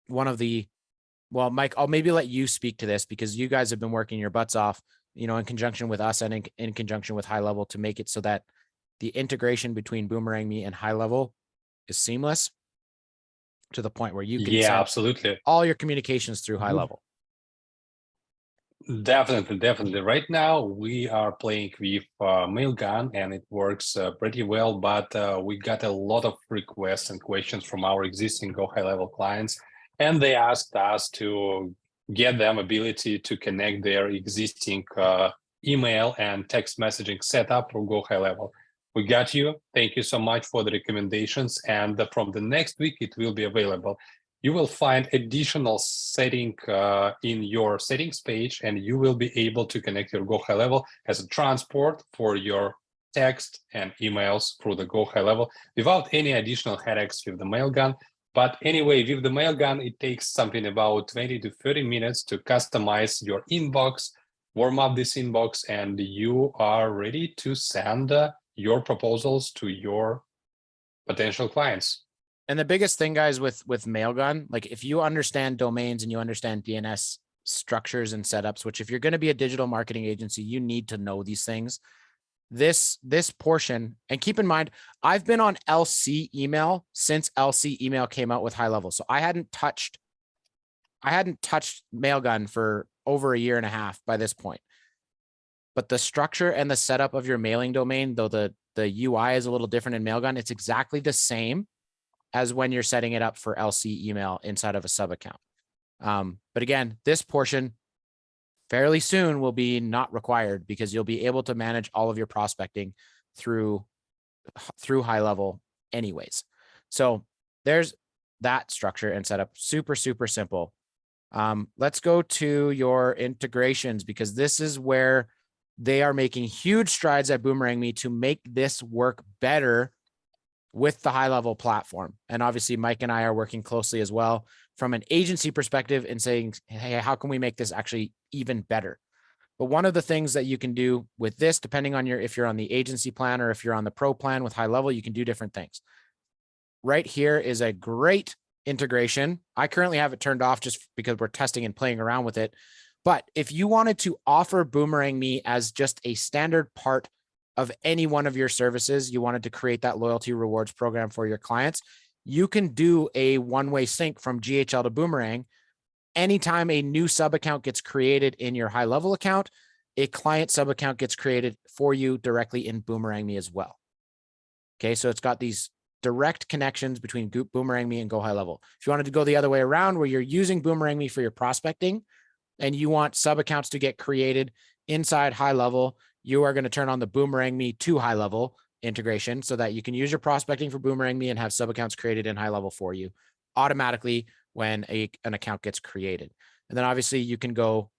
well, Mike, I'll maybe let you speak to this because you guys have been working your butts off, in conjunction with us and in conjunction with Highlevel to make it so that the integration between Boomerangme and Highlevel is seamless to the point where you can Yeah, send absolutely. all your communications through Highlevel. Definitely. Right now, we are playing with Mailgun and it works pretty well, but we got a lot of requests and questions from our existing GoHighLevel clients, and they asked us to get them ability to connect their existing email and text messaging setup for GoHighLevel. We got you. Thank you so much for the recommendations, and from the next week, it will be available. You will find additional setting in your settings page, and you will be able to connect your GoHighLevel as a transport for your text and emails through the GoHighLevel without any additional headaches with the Mailgun. But anyway, with the Mailgun, it takes something about 20 to 30 minutes to customize your inbox, warm up this inbox, and you are ready to send your proposals to your potential clients. And the biggest thing, guys, with Mailgun, like if you understand domains and you understand DNS structures and setups, which if you're going to be a digital marketing agency, you need to know these things. This portion, and keep in mind, I've been on LC email since LC email came out with Highlevel. So I hadn't touched Mailgun for over a year and a half by this point. But the structure and the setup of your mailing domain, though the UI is a little different in Mailgun, it's exactly the same as when you're setting it up for LC email inside of a sub account. But again, this portion fairly soon will be not required because you'll be able to manage all of your prospecting through Highlevel anyways. So there's that structure and setup. Super simple. Let's go to your integrations, because this is where they are making huge strides at Boomerangme to make this work better with the Highlevel platform. And obviously Mike and I are working closely as well from an agency perspective and saying, hey, how can we make this actually even better? But one of the things that you can do with this, depending on if you're on the agency plan or if you're on the pro plan with Highlevel, you can do different things. Right here is a great integration. I currently have it turned off just because we're testing and playing around with it. But if you wanted to offer Boomerangme as just a standard part of any one of your services, you wanted to create that loyalty rewards program for your clients, you can do a one-way sync from GHL to Boomerang. Anytime a new sub account gets created in your Highlevel account, a client sub account gets created for you directly in Boomerangme as well. Okay, so it's got these direct connections between Boomerangme and GoHighLevel. If you wanted to go the other way around, where you're using Boomerangme for your prospecting and you want sub accounts to get created inside Highlevel, you are going to turn on the Boomerangme to Highlevel integration so that you can use your prospecting for Boomerangme and have sub accounts created in Highlevel for you automatically when an account gets created. And then obviously you can go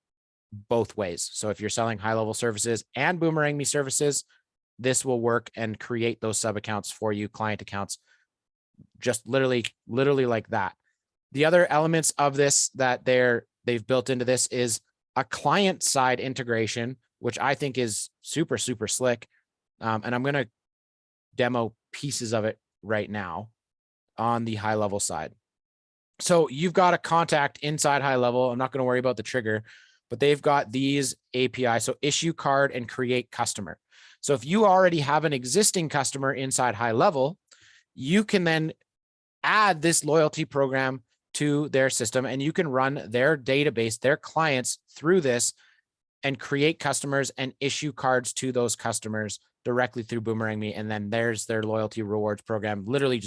both ways. So if you're selling Highlevel services and Boomerangme services, this will work and create those sub accounts for you, client accounts, just literally like that. The other elements of this that they've built into this is a client side integration, which I think is super slick. And I'm going to demo pieces of it right now on the Highlevel side. So you've got a contact inside Highlevel. I'm not going to worry about the trigger, but they've got these APIs. So issue card and create customer. So if you already have an existing customer inside Highlevel, you can then add this loyalty program to their system and you can run their database, their clients through this and create customers and issue cards to those customers directly through Boomerangme. And then there's their loyalty rewards program. Literally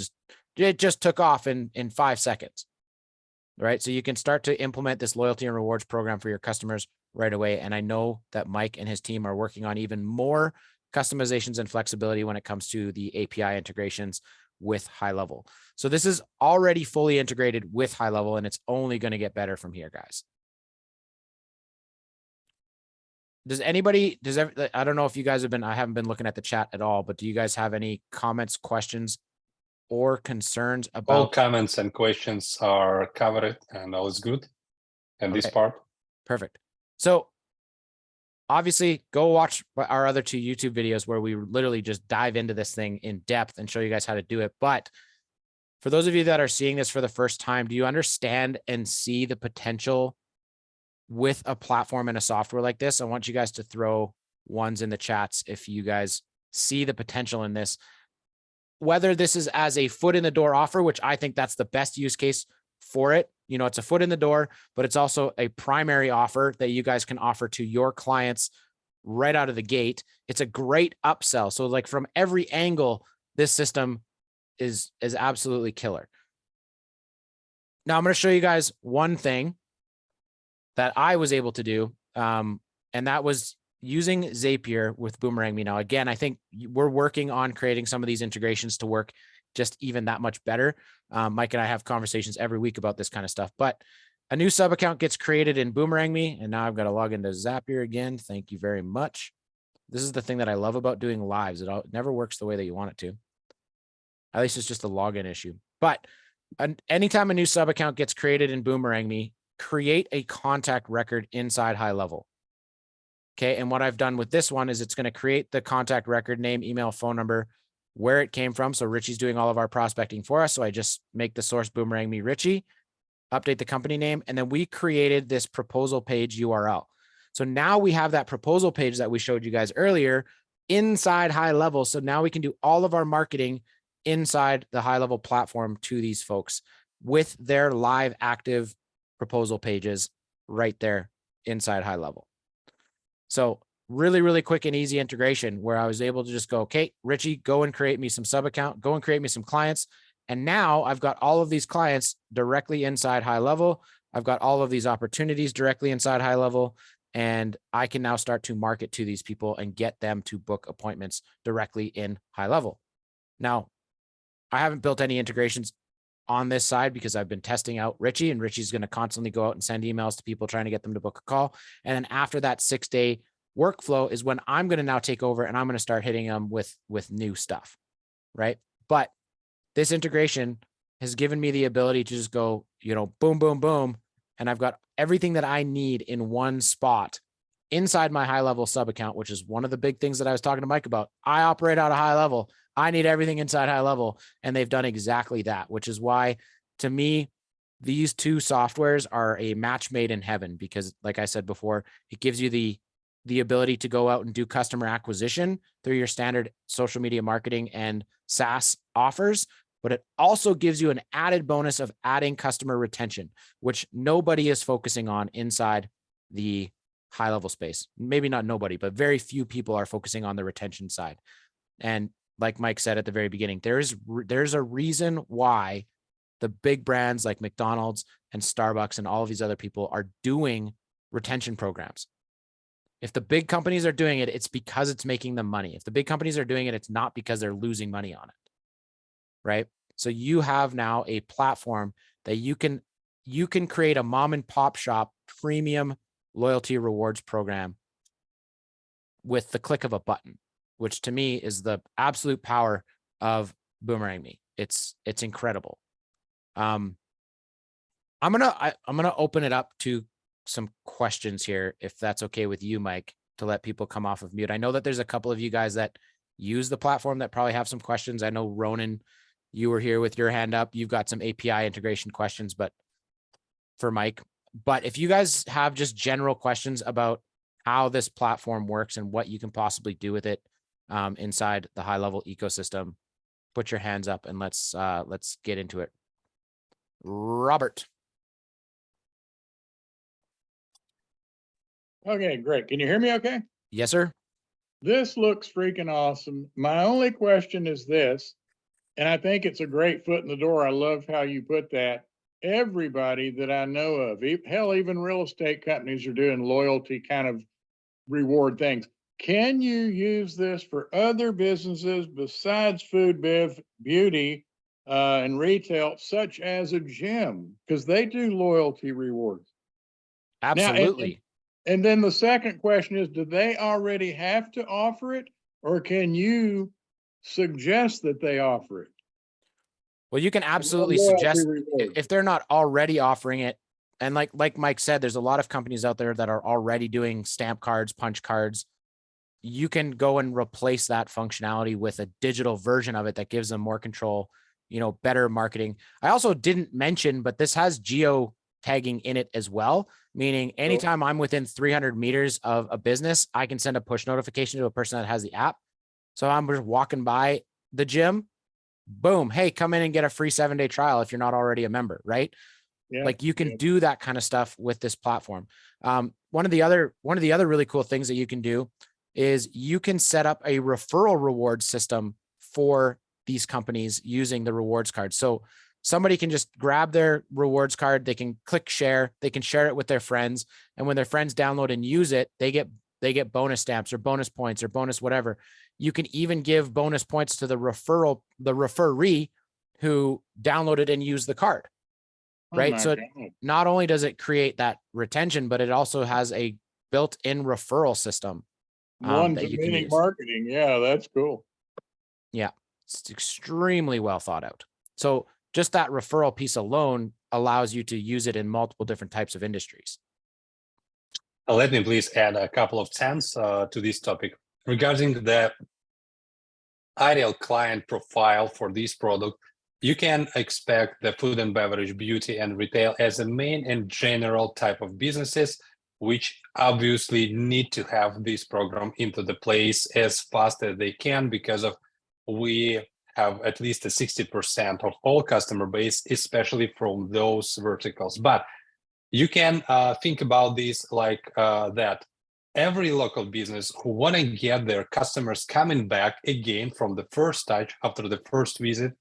it just took off in 5 seconds, right? So you can start to implement this loyalty and rewards program for your customers right away. And I know that Mike and his team are working on even more customizations and flexibility when it comes to the API integrations with Highlevel. So this is already fully integrated with Highlevel and it's only going to get better from here, guys. I don't know if you guys I haven't been looking at the chat at all, but do you guys have any comments, questions, or concerns about? All comments and questions are covered and all is good in this part. Perfect. So obviously go watch our other 2 YouTube videos where we literally just dive into this thing in depth and show you guys how to do it. But for those of you that are seeing this for the first time, do you understand and see the potential with a platform and a software like this? I want you guys to throw ones in the chats if you guys see the potential in this. whether this is as a foot in the door offer, which I think that's the best use case for it. You know, it's a foot in the door, but it's also a primary offer that you guys can offer to your clients right out of the gate. It's a great upsell. So like from every angle, this system is absolutely killer. Now I'm going to show you guys one thing that I was able to do. And that was using Zapier with Boomerangme. Now, again, I think we're working on creating some of these integrations to work just even that much better. Mike and I have conversations every week about this kind of stuff, but a new sub account gets created in Boomerangme. And now I've got to log into Zapier again. Thank you very much. This is the thing that I love about doing lives. It never works the way that you want it to. At least it's just a login issue. But anytime a new sub account gets created in Boomerangme, create a contact record inside Highlevel. Okay. And what I've done with this one is it's going to create the contact record, name, email, phone number, where it came from. So Richie's doing all of our prospecting for us. So I just make the source Boomerangme Richie, update the company name, and then we created this proposal page URL. So now we have that proposal page that we showed you guys earlier inside Highlevel. So now we can do all of our marketing inside the Highlevel platform to these folks with their live active proposal pages right there inside Highlevel. So really, really quick and easy integration where I was able to just go, okay, Richie, go and create me some sub account, go and create me some clients. And now I've got all of these clients directly inside Highlevel. I've got all of these opportunities directly inside Highlevel, and I can now start to market to these people and get them to book appointments directly in Highlevel. Now, I haven't built any integrations on this side because I've been testing out Richie, and Richie's going to constantly go out and send emails to people trying to get them to book a call. And then after that 6-day workflow is when I'm going to now take over and I'm going to start hitting them with new stuff. Right. But this integration has given me the ability to just go, you know, boom, boom, boom. And I've got everything that I need in one spot inside my Highlevel sub account, which is one of the big things that I was talking to Mike about. I operate out of Highlevel. I need everything inside Highlevel, and they've done exactly that, which is why, to me, these two softwares are a match made in heaven, because like I said before, it gives you the ability to go out and do customer acquisition through your standard social media marketing and SaaS offers, but it also gives you an added bonus of adding customer retention, which nobody is focusing on inside the Highlevel space. Maybe not nobody, but very few people are focusing on the retention side. And like Mike said at the very beginning, there's a reason why the big brands like McDonald's and Starbucks and all of these other people are doing retention programs. If the big companies are doing it, it's because it's making them money. If the big companies are doing it, it's not because they're losing money on it. Right? So you have now a platform that you can create a mom and pop shop premium loyalty rewards program with the click of a button, which to me is the absolute power of Boomerangme. It's incredible. I'm gonna open it up to some questions here, if that's okay with you, Mike, to let people come off of mute. I know that there's a couple of you guys that use the platform that probably have some questions. I know Ronan, you were here with your hand up. You've got some API integration questions, but for Mike. But if you guys have just general questions about how this platform works and what you can possibly do with it inside the Highlevel ecosystem, put your hands up and let's get into it. Robert. Okay, great. Can you hear me okay? Yes, sir. This looks freaking awesome. My only question is this, and I think it's a great foot in the door. I love how you put that. Everybody that I know of, hell, even real estate companies are doing loyalty kind of reward things. Can you use this for other businesses besides food, beauty, and retail, such as a gym? Because they do loyalty rewards. Absolutely. Now, and then the second question is, do they already have to offer it, or can you suggest that they offer it? Well, you can absolutely suggest if they're not already offering it. And like Mike said, there's a lot of companies out there that are already doing stamp cards, punch cards. You can go and replace that functionality with a digital version of it that gives them more control, you know, better marketing. I also didn't mention, but this has geo tagging in it as well, meaning anytime I'm within 300 meters of a business, I can send a push notification to a person that has the app. So I'm just walking by the gym boom, hey, come in and get a free 7-day trial if you're not already a member, right? Yeah. Like you can do that kind of stuff with this platform. One of the other really cool things that you can do is you can set up a referral reward system for these companies using the rewards card. So somebody can just grab their rewards card, they can click share, they can share it with their friends. And when their friends download and use it, they get bonus stamps or bonus points or bonus whatever. You can even give bonus points to the referee who downloaded and used the card. Right. So not only does it create that retention, but it also has a built-in referral system. That you can use. Marketing. Yeah, that's cool. Yeah, it's extremely well thought out. So just that referral piece alone allows you to use it in multiple different types of industries. Let me please add a couple of cents to this topic regarding the ideal client profile for this product. You can expect the food and beverage, beauty and retail as a main and general type of businesses, which obviously need to have this program into the place as fast as they can, because of we have at least a 60% of all customer base, especially from those verticals. But you can think about this like that. Every local business who want to get their customers coming back again from the first touch after the first visit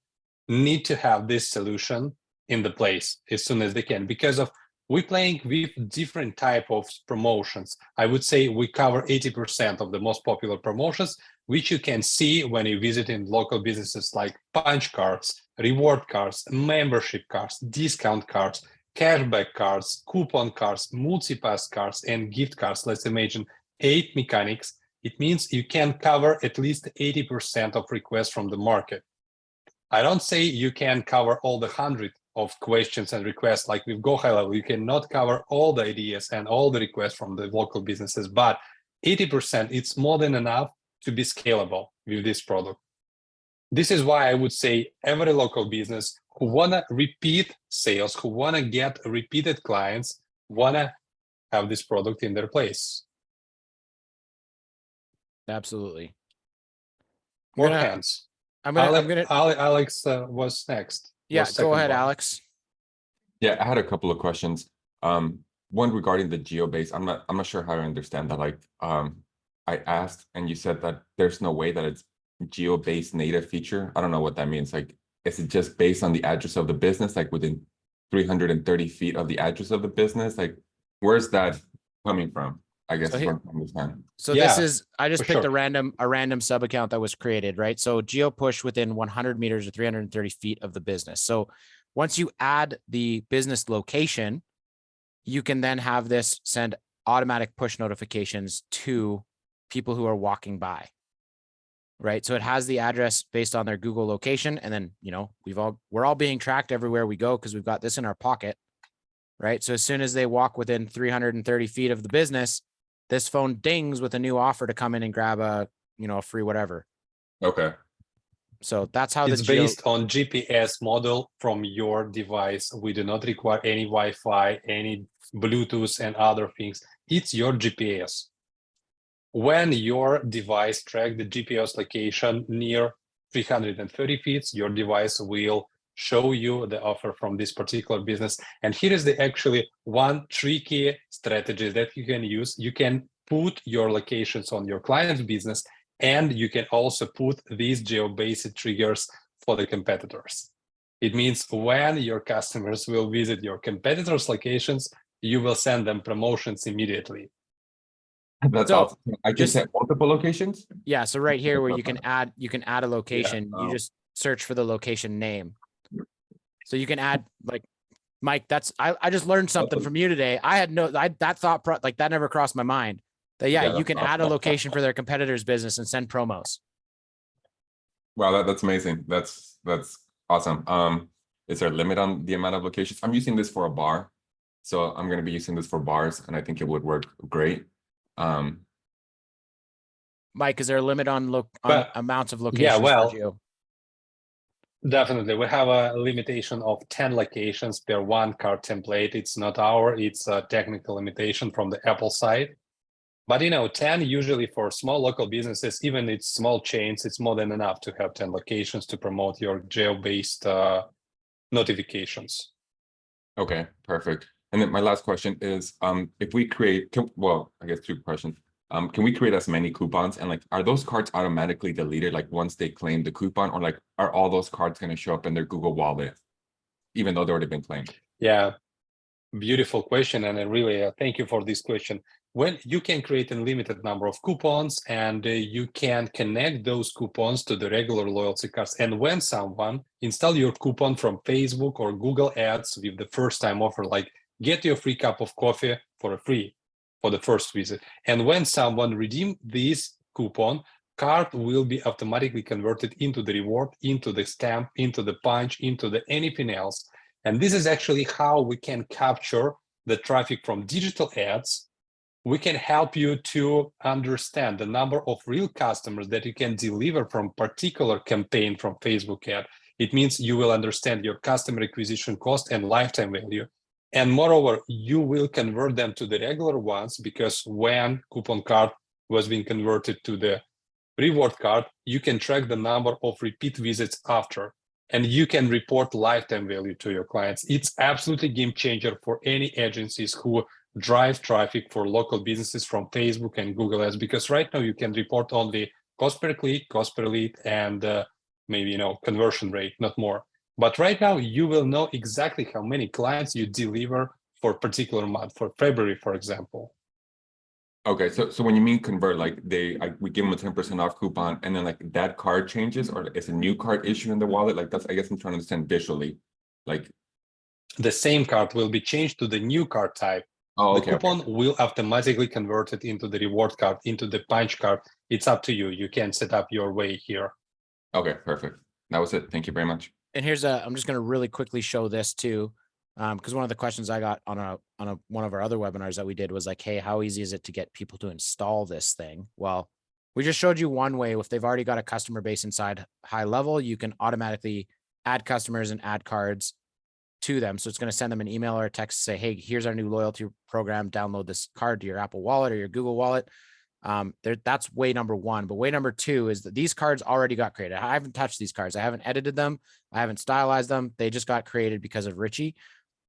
need to have this solution in the place as soon as they can, because of we're playing with different type of promotions. I would say we cover 80% of the most popular promotions, which you can see when you visit in local businesses like punch cards, reward cards, membership cards, discount cards, cashback cards, coupon cards, multi-pass cards, and gift cards. Let's imagine 8 mechanics. It means you can cover at least 80% of requests from the market. I don't say you can cover all the 100 of questions and requests like with GoHighLevel. You cannot cover all the ideas and all the requests from the local businesses, but 80%, it's more than enough to be scalable with this product. This is why I would say every local business who want to repeat sales, who want to get repeated clients, want to have this product in their place. Absolutely. More hands. Alex was next. Yeah, go ahead, Alex. Yeah, I had a couple of questions. One regarding the geo-based. I'm not sure how I understand that. Like, I asked, and you said that there's no way that it's geo-based native feature. I don't know what that means. Like, is it just based on the address of the business, like within 330 feet of the address of the business? Like, where's that coming from? I guess I understand. So yeah, this is, I just picked a random sub account that was created, right? So geo push within 100 meters or 330 feet of the business. So once you add the business location, you can then have this send automatic push notifications to people who are walking by, right? So it has the address based on their Google location. And then, you know, we're all being tracked everywhere we go because we've got this in our pocket, right? So as soon as they walk within 330 feet of the business, this phone dings with a new offer to come in and grab a free whatever. Okay. So that's how it's based on GPS model from your device. We do not require any Wi-Fi, any Bluetooth and other things. It's your GPS. When your device tracks the GPS location near 330 feet, your device will show you the offer from this particular business. And here is the actually one tricky strategy that you can use. You can put your locations on your client's business, and you can also put these geo-based triggers for the competitors. It means when your customers will visit your competitors' locations, you will send them promotions immediately. That's awesome. I just have multiple locations. Yeah. So right here where you can add a location, you just search for the location name. So you can add, like, Mike, I just learned something from you today. I had that never crossed my mind. That you can add a location for their competitor's business and send promos. Wow, that's amazing. That's awesome. Is there a limit on the amount of locations? I'm using this for a bar, so I'm going to be using this for bars, and I think it would work great. Mike, is there a limit on amounts of locations? Yeah, well, for you? Definitely. We have a limitation of 10 locations per one card template. It's not it's a technical limitation from the Apple side. But 10 usually for small local businesses, even it's small chains, it's more than enough to have 10 locations to promote your geo-based notifications. Okay, perfect. And then my last question is, if we create, well, I guess 2 questions. Can we create as many coupons, and like, are those cards automatically deleted like once they claim the coupon, or like, are all those cards going to show up in their Google Wallet, even though they've already been claimed? Yeah, beautiful question, and I really thank you for this question. When you can create a limited number of coupons, and you can connect those coupons to the regular loyalty cards, and when someone install your coupon from Facebook or Google Ads with the first time offer, like get your free cup of coffee for a free for the first visit, and when someone redeem this coupon, card will be automatically converted into the reward, into the stamp, into the punch, into the anything else. And this is actually how we can capture the traffic from digital ads. We can help you to understand the number of real customers that you can deliver from particular campaign from Facebook ad. It means you will understand your customer acquisition cost and lifetime value. And moreover, you will convert them to the regular ones, because when coupon card was being converted to the reward card, you can track the number of repeat visits after, and you can report lifetime value to your clients. It's absolutely game changer for any agencies who drive traffic for local businesses from Facebook and Google Ads, because right now you can report only cost per click, cost per lead, and maybe conversion rate, not more. But right now you will know exactly how many clients you deliver for a particular month, for February, for example. Okay, so when you mean convert, like we give them a 10% off coupon, and then like that card changes, or it's a new card issue in the wallet. Like that's, I guess I'm trying to understand visually, like the same card will be changed to the new card type. Oh, the okay, coupon okay. will automatically convert it into the reward card, into the punch card. It's up to you. You can set up your way here. Okay, perfect. That was it. Thank you very much. And here's I'm just going to really quickly show this too. Because one of the questions I got on one of our other webinars that we did was like, hey, how easy is it to get people to install this thing? Well, we just showed you one way. If they've already got a customer base inside Highlevel, you can automatically add customers and add cards to them. So it's going to send them an email or a text to say, hey, here's our new loyalty program. Download this card to your Apple Wallet or your Google Wallet. That's way number 1. But way number 2 is that these cards already got created. I haven't touched these cards. I haven't edited them. I haven't stylized them. They just got created because of Richie.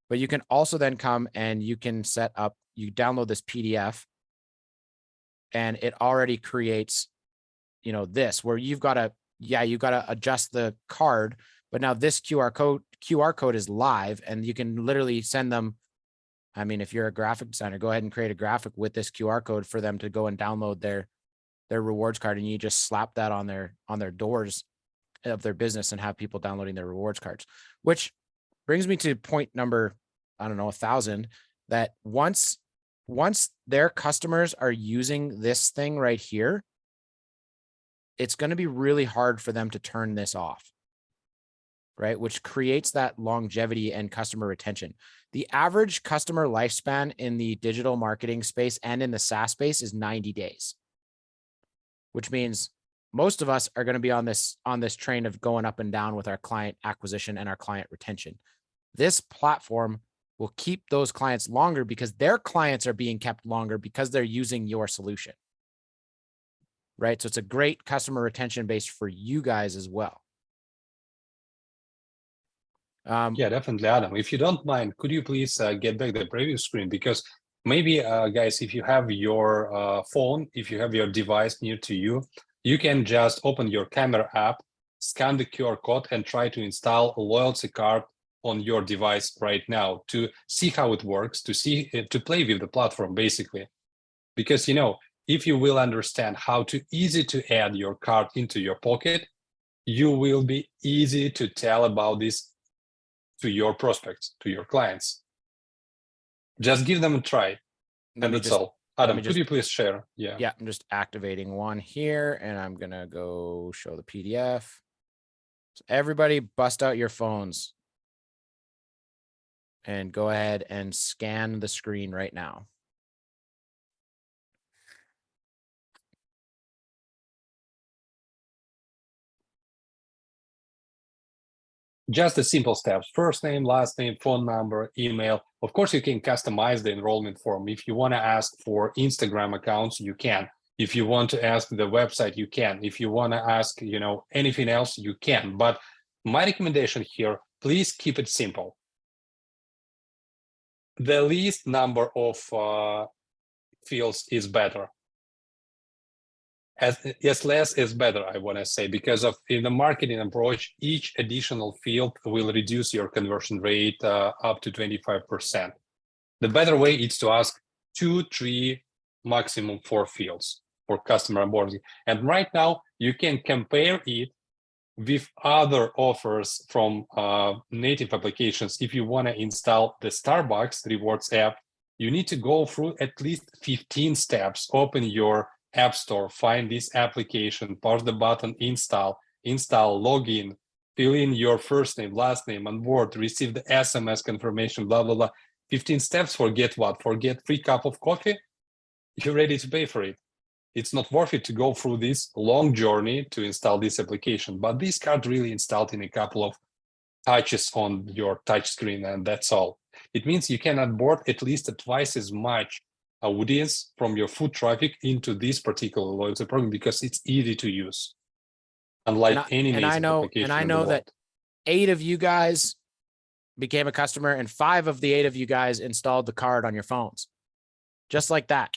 But you can also then come and you can set up, you download this PDF, and it already creates, this where you've got to adjust the card. But now this QR code is live, and you can literally send them. I mean, if you're a graphic designer, go ahead and create a graphic with this QR code for them to go and download their rewards card. And you just slap that on their doors of their business and have people downloading their rewards cards, which brings me to point number, 1,000, that once their customers are using this thing right here, it's going to be really hard for them to turn this off, right? Which creates that longevity and customer retention. The average customer lifespan in the digital marketing space and in the SaaS space is 90 days, which means most of us are going to be on this train of going up and down with our client acquisition and our client retention. This platform will keep those clients longer because their clients are being kept longer because they're using your solution, right? So it's a great customer retention base for you guys as well. Yeah, definitely, Adam. If you don't mind, could you please get back the previous screen? Because maybe, guys, if you have your phone, if you have your device near to you, you can just open your camera app, scan the QR code, and try to install a loyalty card on your device right now to see how it works, to play with the platform, basically. Because, if you will understand how to easy to add your card into your pocket, you will be easy to tell about this to your prospects, to your clients. Just give them a try. And that's all. Adam, could you please share? Yeah, I'm just activating one here, and I'm going to go show the PDF. So everybody bust out your phones and go ahead and scan the screen right now. Just the simple steps: first name, last name, phone number, email. Of course, you can customize the enrollment form. If you want to ask for Instagram accounts, you can. If you want to ask the website, you can. If you want to ask, anything else, you can. But my recommendation here, please keep it simple. The least number of fields is better. As less is better, I want to say, because in the marketing approach, each additional field will reduce your conversion rate up to 25%. The better way is to ask 2, 3, maximum 4 fields for customer onboarding. And right now, you can compare it with other offers from native applications. If you want to install the Starbucks rewards app, you need to go through at least 15 steps. Open your App Store, find this application, push the button, install, login, fill in your first name, last name, on board, receive the SMS confirmation, blah, blah, blah. 15 steps, forget what? Forget free cup of coffee? You're ready to pay for it. It's not worth it to go through this long journey to install this application, but this card really installed in a couple of touches on your touch screen, and that's all. It means you can onboard at least twice as much audience from your foot traffic into this particular loyalty program because it's easy to use, unlike any native application. And I know that 8 of you guys became a customer, and 5 of the 8 of you guys installed the card on your phones, just like that,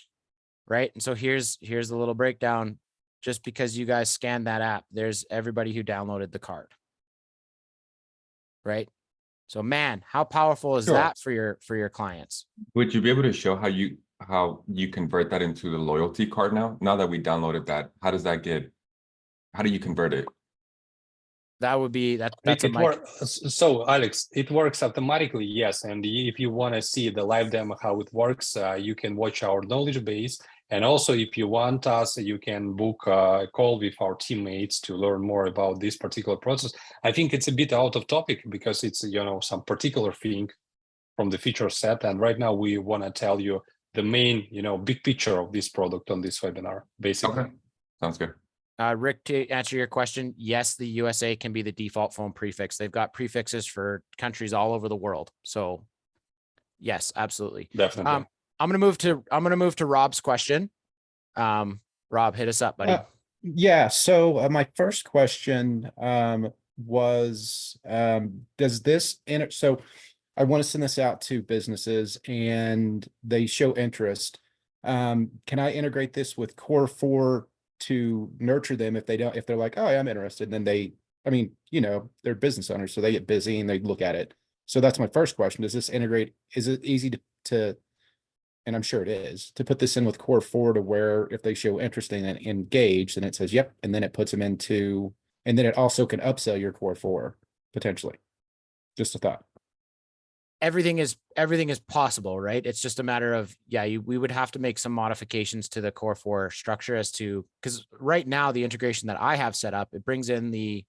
right? And so here's the little breakdown. Just because you guys scanned that app, there's everybody who downloaded the card, right? So man, how powerful is that for your clients? Would you be able to show how you convert that into the loyalty card now that we downloaded that? How do you convert it? That would be that's so Alex, it works automatically, yes. And if you want to see the live demo how it works, you can watch our knowledge base. And also, if you want us, you can book a call with our teammates to learn more about this particular process. I think it's a bit out of topic because it's some particular thing from the feature set, and right now we want to tell you the main big picture of this product on this webinar, basically. Okay. Sounds good. Rick, to answer your question, yes, the USA can be the default phone prefix. They've got prefixes for countries all over the world. So yes, absolutely. Definitely. I'm gonna move to Rob's question. Rob, hit us up, buddy. Yeah. So my first question was, does this so I want to send this out to businesses and they show interest. Can I integrate this with Core 4 to nurture them if they're like, oh, I'm interested, and then they're business owners, so they get busy and they look at it. So that's my first question. Does this integrate? Is it easy to and I'm sure it is, to put this in with Core 4 to where if they show interest and engage, then it says, yep. And then it puts them into, and then it also can upsell your Core 4 potentially. Just a thought. Everything is possible, right? It's just a matter of, we would have to make some modifications to the Core 4 structure because right now the integration that I have set up, it brings in the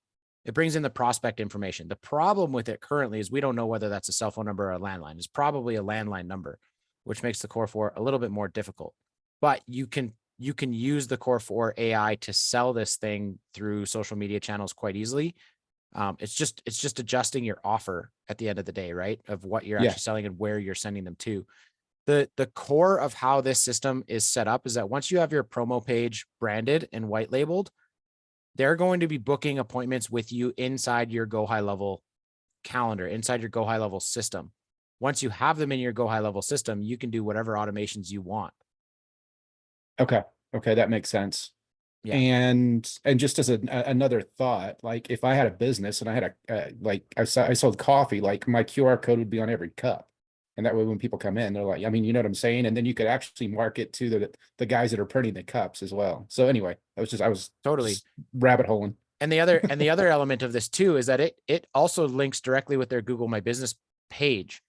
prospect information. The problem with it currently is we don't know whether that's a cell phone number or a landline. It's probably a landline number, which makes the Core 4 a little bit more difficult. But you can use the Core 4 AI to sell this thing through social media channels quite easily. It's just adjusting your offer at the end of the day, right? Of what you're actually selling and where you're sending them to. The core of how this system is set up is that once you have your promo page branded and white labeled, they're going to be booking appointments with you inside your GoHighLevel calendar, inside your GoHighLevel system. Once you have them in your GoHighLevel system, you can do whatever automations you want. Okay, that makes sense. Yeah. And just as another thought, like if I had a business and I had I sold coffee, like my QR code would be on every cup. And that way when people come in, they're like, you know what I'm saying? And then you could actually market to the guys that are printing the cups as well. So anyway, I was totally rabbit holing. And the other element of this too is that it also links directly with their Google My Business page.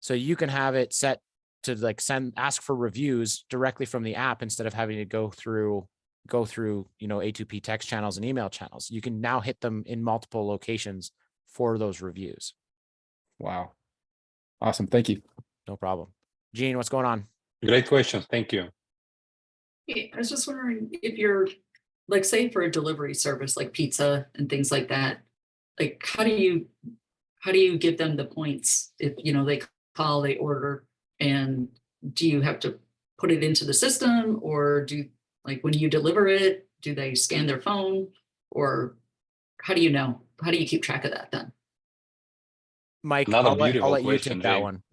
So you can have it set to ask for reviews directly from the app instead of having to go through A2P text channels and email channels. You can now hit them in multiple locations for those reviews. Wow. Awesome. Thank you. No problem. Gene, what's going on? Great question. Thank you. Hey, I was just wondering if you're say for a delivery service like pizza and things like that, how do you how do you give them the points? If, you know, they call, they order, and do you have to put it into the system, or like when you deliver it, do they scan their phone, or how do you know? How do you keep track of that then? Mike, Another I'll beautiful let you question, take that Jane. one.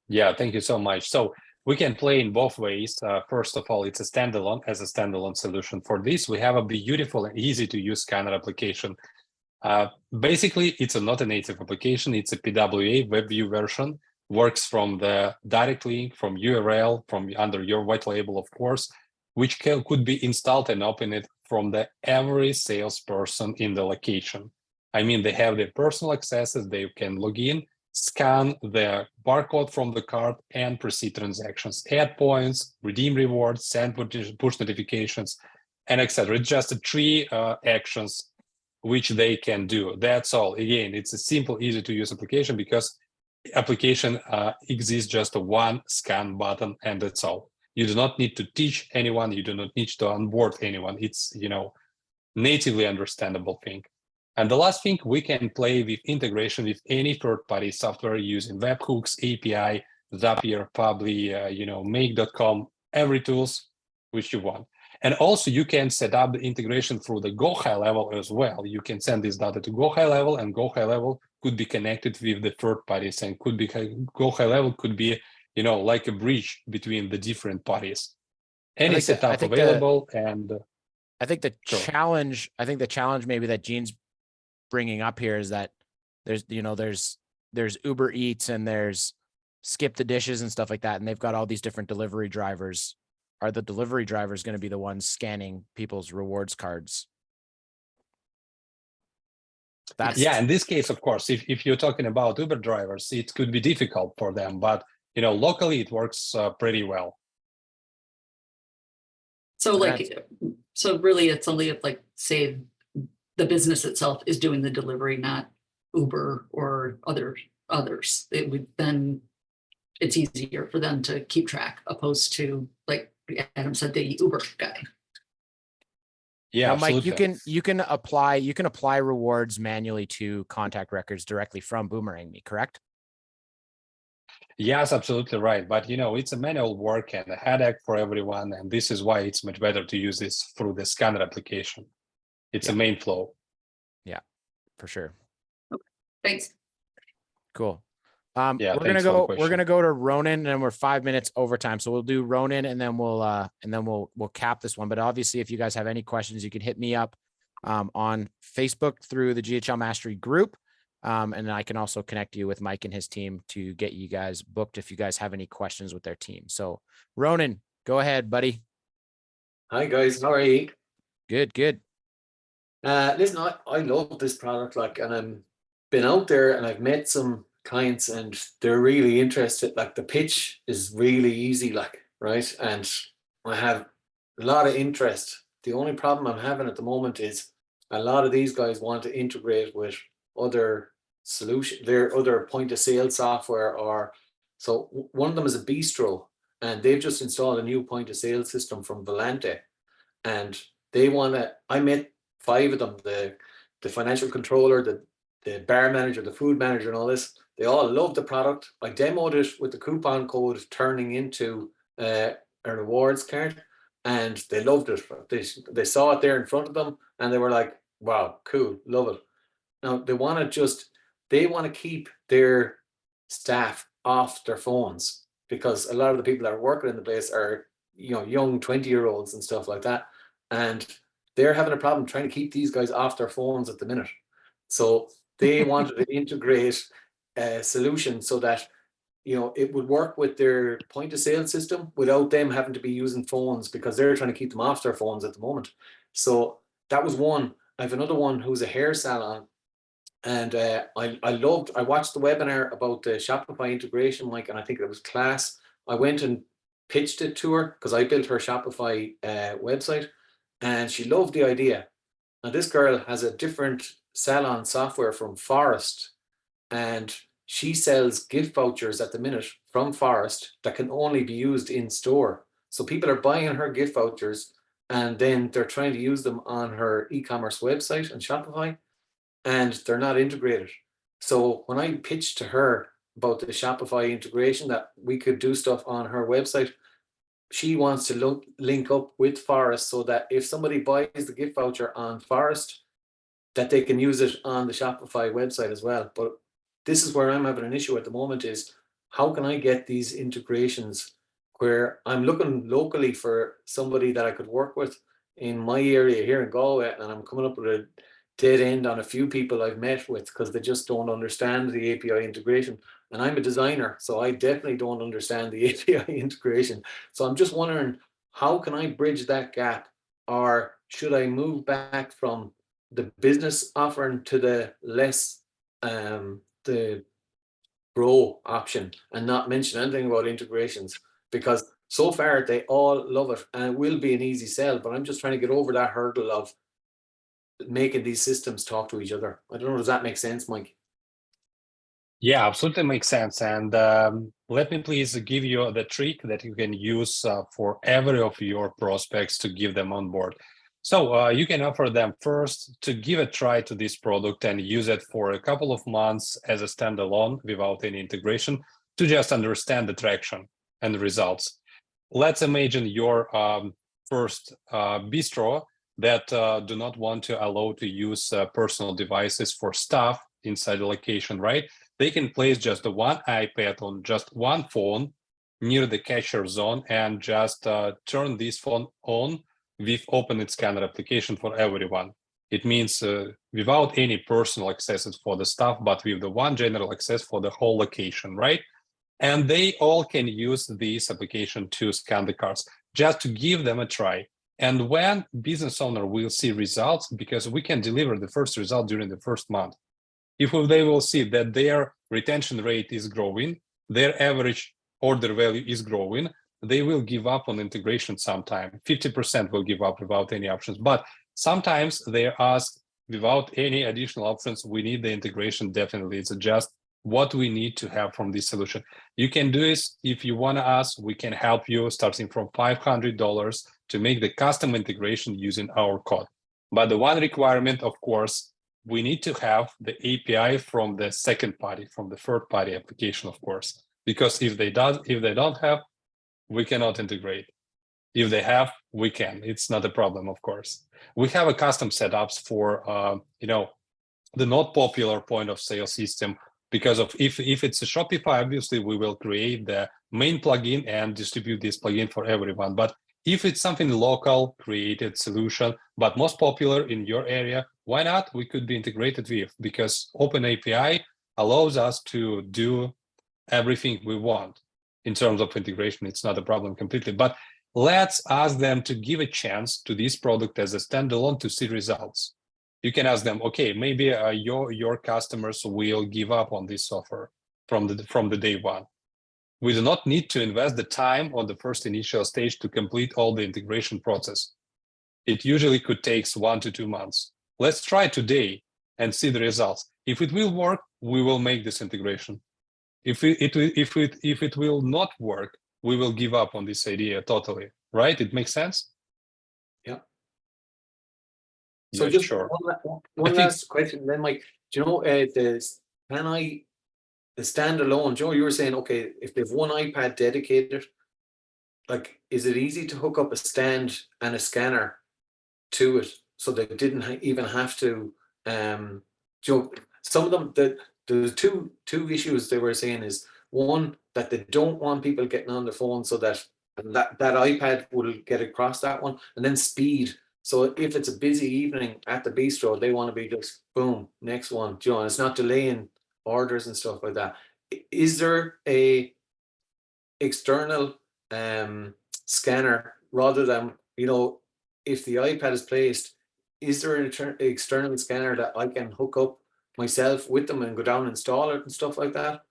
Yeah, thank you so much. So we can play in both ways. First of all, it's a standalone solution. For this, we have a beautiful and easy to use scanner application. Basically, it's not a native application. It's a PWA web view version, works from the direct link from URL from under your white label, of course, which could be installed and open it from every salesperson in the location. I mean, they have their personal accesses. They can log in, scan the barcode from the card, and proceed transactions, add points, redeem rewards, send push notifications, and etc. It's just 3 actions which they can do. That's all. Again, it's a simple, easy to use application because application exists just a one scan button, and that's all. You do not need to teach anyone. You do not need to onboard anyone. It's, you know, natively understandable thing. And the last thing, we can play with integration with any third-party software using webhooks, API, Zapier, Publi, you know, Make.com, every tools which you want. And also you can set up the integration through the GoHighLevel as well. You can send this data to GoHighLevel, and GoHighLevel could be connected with the third parties, and could be GoHighLevel could be, you know, like a bridge between the different parties. Any setup available. And I think the sure. challenge, maybe that Gene's bringing up here is that there's, you know, there's Uber Eats and there's Skip the Dishes and stuff like that, and they've got all these different delivery drivers. Are the delivery drivers going to be the ones scanning people's rewards cards? Yeah, in this case, of course, if you're talking about Uber drivers, it could be difficult for them, but, you know, locally it works pretty well. So like, so really it's only if, like, say the business itself is doing the delivery, not Uber or others. It would then, it's easier for them to keep track, opposed to, like Adam said, the Uber guy. Yeah, now, Mike, absolutely. you can apply rewards manually to contact records directly from Boomerangme, correct? Yes, absolutely right. But, you know, it's a manual work and a headache for everyone. And this is why it's much better to use this through the scanner application. It's a main flow. Yeah, for sure. Okay, thanks. Cool. Yeah, we're gonna go to Ronan, and we're 5 minutes overtime. So we'll do Ronan, and then we'll cap this one. But obviously, if you guys have any questions, you can hit me up on Facebook through the GHL Mastery group. And I can also connect you with Mike and his team to get you guys booked if you guys have any questions with their team. So Ronan, go ahead, buddy. Hi guys, how are you? Good. Listen, I love this product, like, and I'm been out there and I've met some clients and they're really interested. Like, the pitch is really easy, like, right? And I have a lot of interest. The only problem I'm having at the moment is a lot of these guys want to integrate with other solutions, their other point of sale software, or so one of them is a bistro, and they've just installed a new point of sale system from Volante, and they want to, I met 5 of them, the financial controller, the bar manager, the food manager, and all this. They all love the product. I demoed it with the coupon code turning into a rewards card, and they loved it. They saw it there in front of them, and they were like, wow, cool, love it. Now they want to keep their staff off their phones, because a lot of the people that are working in the place are, you know, young 20-year-olds and stuff like that, and they're having a problem trying to keep these guys off their phones at the minute. So they wanted to integrate a solution so that, you know, it would work with their point of sale system without them having to be using phones, because they're trying to keep them off their phones at the moment. So that was one. I have another one who's a hair salon, and I watched the webinar about the Shopify integration, Mike, and I think it was class. I went and pitched it to her because I built her Shopify website, and she loved the idea. Now this girl has a different salon software from Forest, and she sells gift vouchers at the minute from Forest that can only be used in store. So people are buying her gift vouchers, and then they're trying to use them on her e-commerce website and Shopify, and they're not integrated. So when I pitched to her about the Shopify integration, that we could do stuff on her website, she wants to link up with Forest so that if somebody buys the gift voucher on Forest, that they can use it on the Shopify website as well. But this is where I'm having an issue at the moment, is how can I get these integrations where I'm looking locally for somebody that I could work with in my area here in Galway, and I'm coming up with a dead end on a few people I've met with because they just don't understand the API integration. And I'm a designer, so I definitely don't understand the API integration. So I'm just wondering, how can I bridge that gap? Or should I move back from the business offering to the less the Pro option and not mention anything about integrations? Because so far they all love it and it will be an easy sell, but I'm just trying to get over that hurdle of making these systems talk to each other. I don't know, does that make sense, Mike? Yeah, absolutely makes sense. And let me please give you the trick that you can use for every of your prospects to give them on board. So you can offer them first to give a try to this product and use it for a couple of months as a standalone without any integration to just understand the traction and the results. Let's imagine your first bistro that do not want to allow to use personal devices for staff inside the location, right? They can place just the one iPad on just one phone near the cashier zone and just turn this phone on with Open Scanner application for everyone. It means without any personal accesses for the staff, but with the one general access for the whole location, right? And they all can use this application to scan the cards, just to give them a try. And when business owner will see results, because we can deliver the first result during the first month, if they will see that their retention rate is growing, their average order value is growing, they will give up on integration sometime. 50% will give up without any options. But sometimes they ask without any additional options, we need the integration definitely. It's just what we need to have from this solution. You can do this if you want to ask, we can help you starting from $500 to make the custom integration using our code. But the one requirement, of course, we need to have the API from the second party, from the third party application, of course, because if they don't have, we cannot integrate. If they have, we can. It's not a problem, of course. We have a custom setups for the not popular point of sale system, because of if it's a Shopify, obviously we will create the main plugin and distribute this plugin for everyone. But if it's something local created solution, but most popular in your area, why not? We could be integrated with, because Open API allows us to do everything we want in terms of integration. It's not a problem completely, but let's ask them to give a chance to this product as a standalone to see results. You can ask them, okay, maybe your customers will give up on this offer from the day one. We do not need to invest the time on the first initial stage to complete all the integration process. It usually could take 1 to 2 months. Let's try today and see the results. If it will work, we will make this integration. If it will not work, we will give up on this idea totally. Right? It makes sense? Yeah. So Yeah, just sure. one last question then, Mike. Do you know the standalone, Joe, you were saying, okay, if they've one iPad dedicated, like, is it easy to hook up a stand and a scanner to it so they didn't even have to, some of them, the two issues they were saying is, one, that they don't want people getting on the phone so that iPad will get across that one, and then speed. So if it's a busy evening at the bistro, they want to be just boom, next one. It's not delaying orders and stuff like that. Is there a external scanner rather than, if the iPad is placed, is there an external scanner that I can hook up myself with them and go down and install it and stuff like that?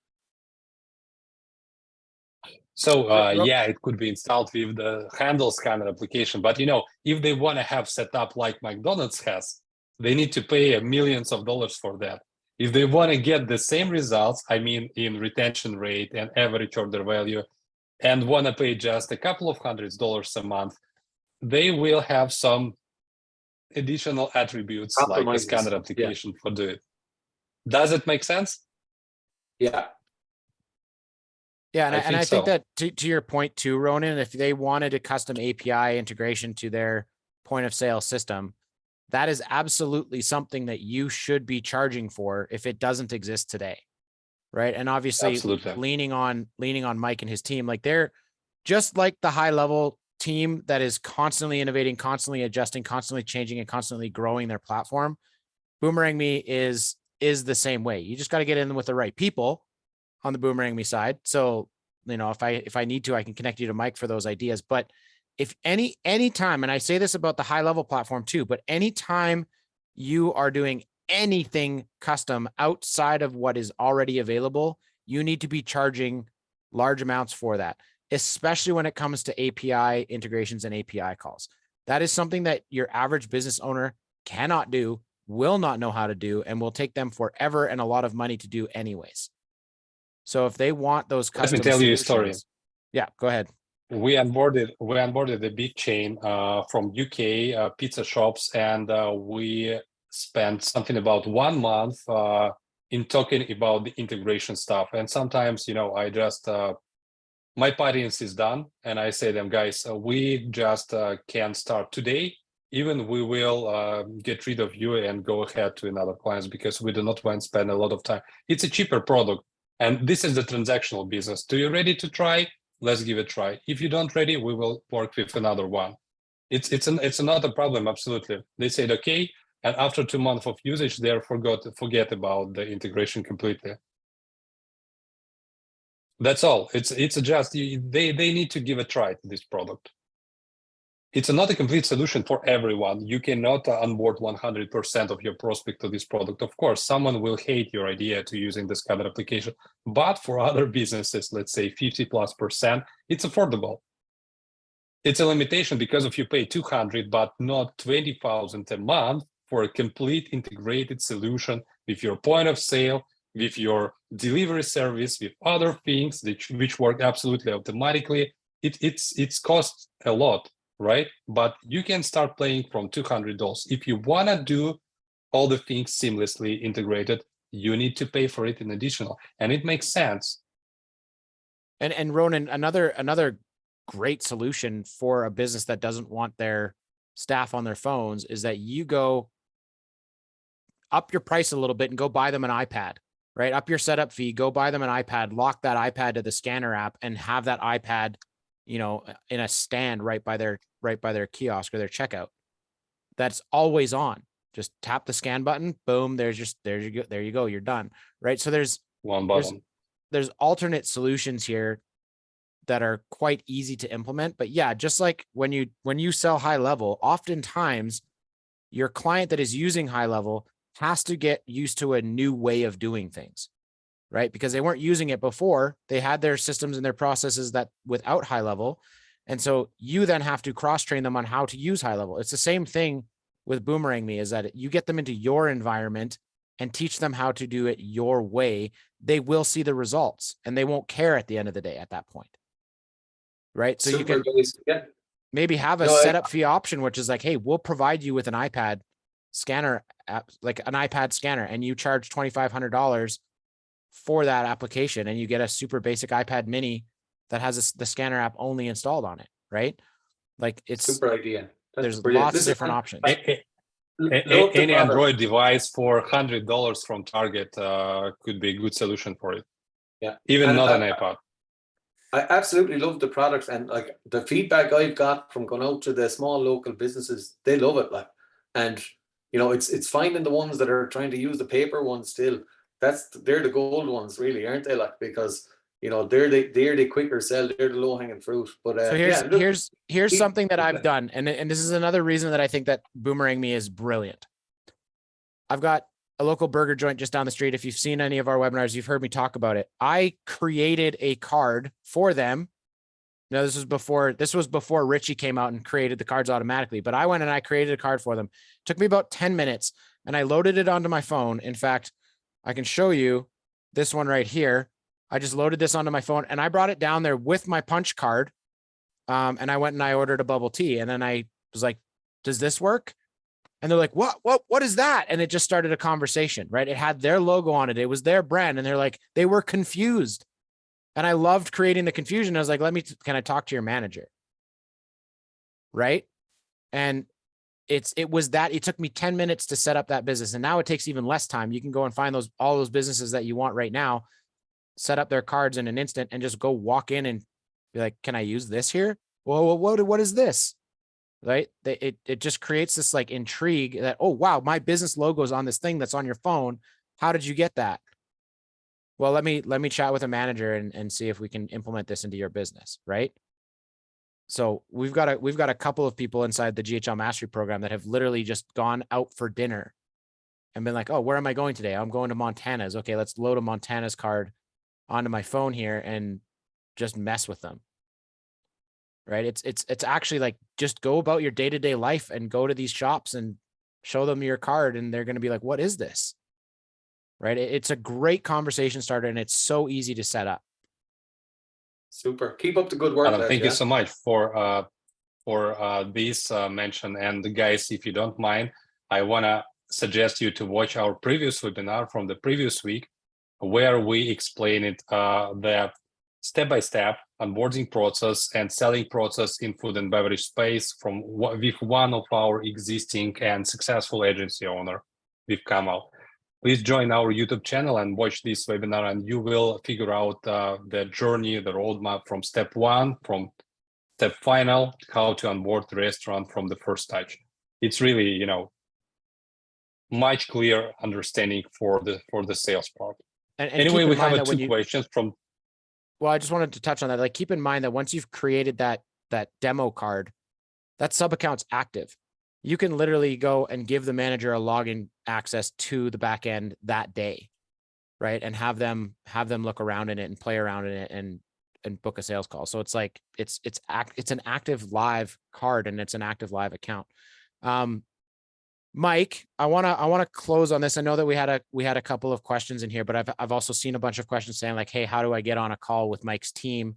So yeah, it could be installed with the handle scanner application, but if they want to have set up like McDonald's has, they need to pay millions of dollars for that. If they want to get the same results, I mean, in retention rate and average order value, and want to pay just a couple of $100s a month, they will have some additional attributes like a scanner application for doing it. Does it make sense? Yeah. Yeah, and I I, and think I think so. that to your point too, Ronan, if they wanted a custom API integration to their point of sale system, that is absolutely something that you should be charging for if it doesn't exist today. Right. And obviously Absolutely. leaning on Mike and his team, like they're just like the high level team that is constantly innovating, constantly adjusting, constantly changing, and constantly growing their platform. Boomerangme is the same way. You just got to get in with the right people on the Boomerangme side. So, you know, if I need to, I can connect you to Mike for those ideas. But if any time, and I say this about the high level platform too, but anytime you are doing anything custom outside of what is already available, you need to be charging large amounts for that, especially when it comes to API integrations and API calls. That is something that your average business owner cannot do, will not know how to do, and will take them forever and a lot of money to do anyways. So if they want those Let me custom tell you a story. solutions, yeah, go ahead. We onboarded a big chain from UK, pizza shops, and we spent something about 1 month in talking about the integration stuff. And sometimes, you know, I just my audience is done, and I say them, guys, we just can start today. Even we will get rid of you and go ahead to another clients, because we do not want to spend a lot of time. It's a cheaper product, and this is the transactional business. Do you ready to try? Let's give it a try. If you don't ready, we will work with another one. It's not a problem. Absolutely. They said okay, and after 2 months of usage, they forget about the integration completely. That's all. It's just they need to give a try to this product. It's not a complete solution for everyone. You cannot onboard 100% of your prospect to this product. Of course, someone will hate your idea to using this kind of application, but for other businesses, let's say 50+%, it's affordable. It's a limitation because if you pay 200, but not 20,000 a month for a complete integrated solution with your point of sale, with your delivery service, with other things which work absolutely automatically, it's cost a lot, right? But you can start playing from $200. If you want to do all the things seamlessly integrated, you need to pay for it in additional, and it makes sense. And Ronan, another great solution for a business that doesn't want their staff on their phones is that you go up your price a little bit and go buy them an iPad, right? Up your setup fee, go buy them an iPad, lock that iPad to the scanner app, and have that iPad, you know, in a stand right by their kiosk or their checkout. That's always on. Just tap the scan button, boom, there you go, you're done, right? So there's One button. There's alternate solutions here that are quite easy to implement. But yeah, just like when you sell high level, oftentimes your client that is using high level has to get used to a new way of doing things, right? Because they weren't using it before. They had their systems and their processes that without high level. And so you then have to cross-train them on how to use high level. It's the same thing with Boomerangme, is that you get them into your environment and teach them how to do it your way. They will see the results and they won't care at the end of the day at that point. Right. So you can maybe have a setup fee option, which is like, hey, we'll provide you with an iPad scanner app, like an iPad scanner, and you charge $2,500 for that application, and you get a super basic iPad mini that has the scanner app only installed on it. Right. Like it's super idea. There's lots of different options. Any Android device for $100 from Target could be a good solution for it. Yeah. Even and not an iPad. I absolutely love the products, and like the feedback I've got from going out to the small local businesses, they love it. Like, and you know, it's finding the ones that are trying to use the paper ones still. They're the gold ones, really, aren't they? Like, because you know they're the quicker sell, they're the low hanging fruit. But so here's something that I've done, and this is another reason that I think that Boomerangme is brilliant. I've got a local burger joint just down the street. If you've seen any of our webinars, you've heard me talk about it. I created a card for them. Now, this was before Richie came out and created the cards automatically, but I went and I created a card for them. It took me about 10 minutes and I loaded it onto my phone. In fact, I can show you this one right here. I just loaded this onto my phone and I brought it down there with my punch card. And I went and I ordered a bubble tea, and then I was like, does this work? And they're like, what is that? And it just started a conversation, right? It had their logo on it. It was their brand. And they're like, they were confused. And I loved creating the confusion. I was like, can I talk to your manager? Right. And it took me 10 minutes to set up that business. And now it takes even less time. You can go and find all those businesses that you want right now, set up their cards in an instant and just go walk in and be like, can I use this here? Well, what is this? Right. It just creates this like intrigue that, oh, wow, my business logo is on this thing that's on your phone. How did you get that? Well, let me chat with a manager and see if we can implement this into your business. Right. So we've got a couple of people inside the GHL Mastery program that have literally just gone out for dinner and been like, oh, where am I going today? I'm going to Montana's. Okay, let's load a Montana's card onto my phone here and just mess with them. Right. It's actually like, just go about your day-to-day life and go to these shops and show them your card. And they're going to be like, what is this? Right. It's a great conversation starter and it's so easy to set up. Super. Keep up the good work. Adam, lads, thank yeah? you so much for this mention. And guys, if you don't mind, I want to suggest you to watch our previous webinar from the previous week, where we explain it, the step-by-step onboarding process and selling process in food and beverage space with one of our existing and successful agency owner with Kamal. Please join our YouTube channel and watch this webinar, and you will figure out the journey, the roadmap from step one, from step final, how to onboard the restaurant from the first touch. It's really, much clear understanding for the sales part. And anyway, we have two questions from. Well, I just wanted to touch on that. Like, keep in mind that once you've created that demo card, that sub account's active. You can literally go and give the manager a login access to the back end that day, right? And have them look around in it and play around in it and book a sales call. So it's like it's an active live card and it's an active live account. Mike, I want to close on this. I know that we had a couple of questions in here, but I've also seen a bunch of questions saying like, hey, how do I get on a call with Mike's team?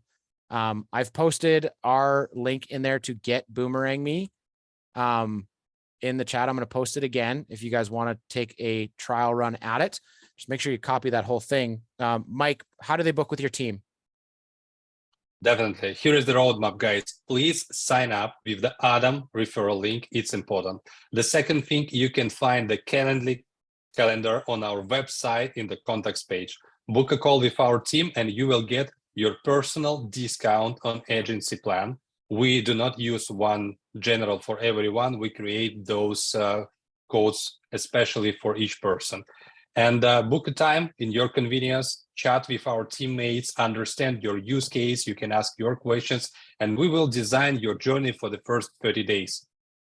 I've posted our link in there to get Boomerangme in the chat. I'm going to post it again. If you guys want to take a trial run at it, just make sure you copy that whole thing. Mike, how do they book with your team? Definitely. Here is the roadmap, guys. Please sign up with the Adam referral link. It's important. The second thing, you can find the calendar on our website in the contacts page. Book a call with our team and you will get your personal discount on agency plan. We do not use one general for everyone. We create those codes especially for each person. And book a time in your convenience, chat with our teammates, understand your use case. You can ask your questions, and we will design your journey for the first 30 days.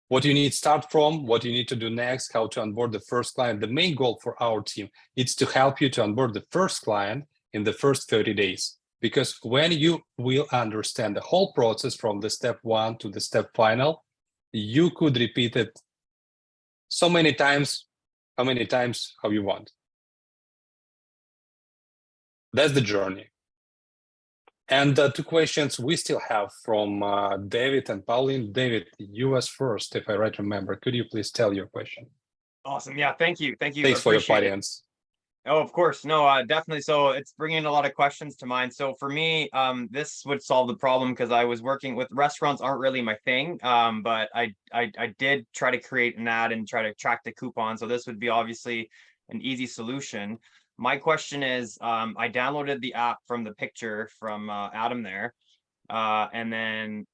What you need to start from, what you need to do next, how to onboard the first client. The main goal for our team is to help you to onboard the first client in the first 30 days. Because when you will understand the whole process from the step one to the step final, you could repeat it so many times, how you want. That's the journey. And two questions we still have from David and Pauline. David, you was first, if I right remember. Could you please tell your question? Awesome. Yeah, thank you. Thank you. Thanks for your Appreciate it. audience. Oh, of course. No, definitely. So it's bringing a lot of questions to mind. So for me, this would solve the problem because I was working with restaurants aren't really my thing. But I did try to create an ad and try to track the coupon. So this would be obviously an easy solution. My question is, I downloaded the app from the picture from Adam there. And then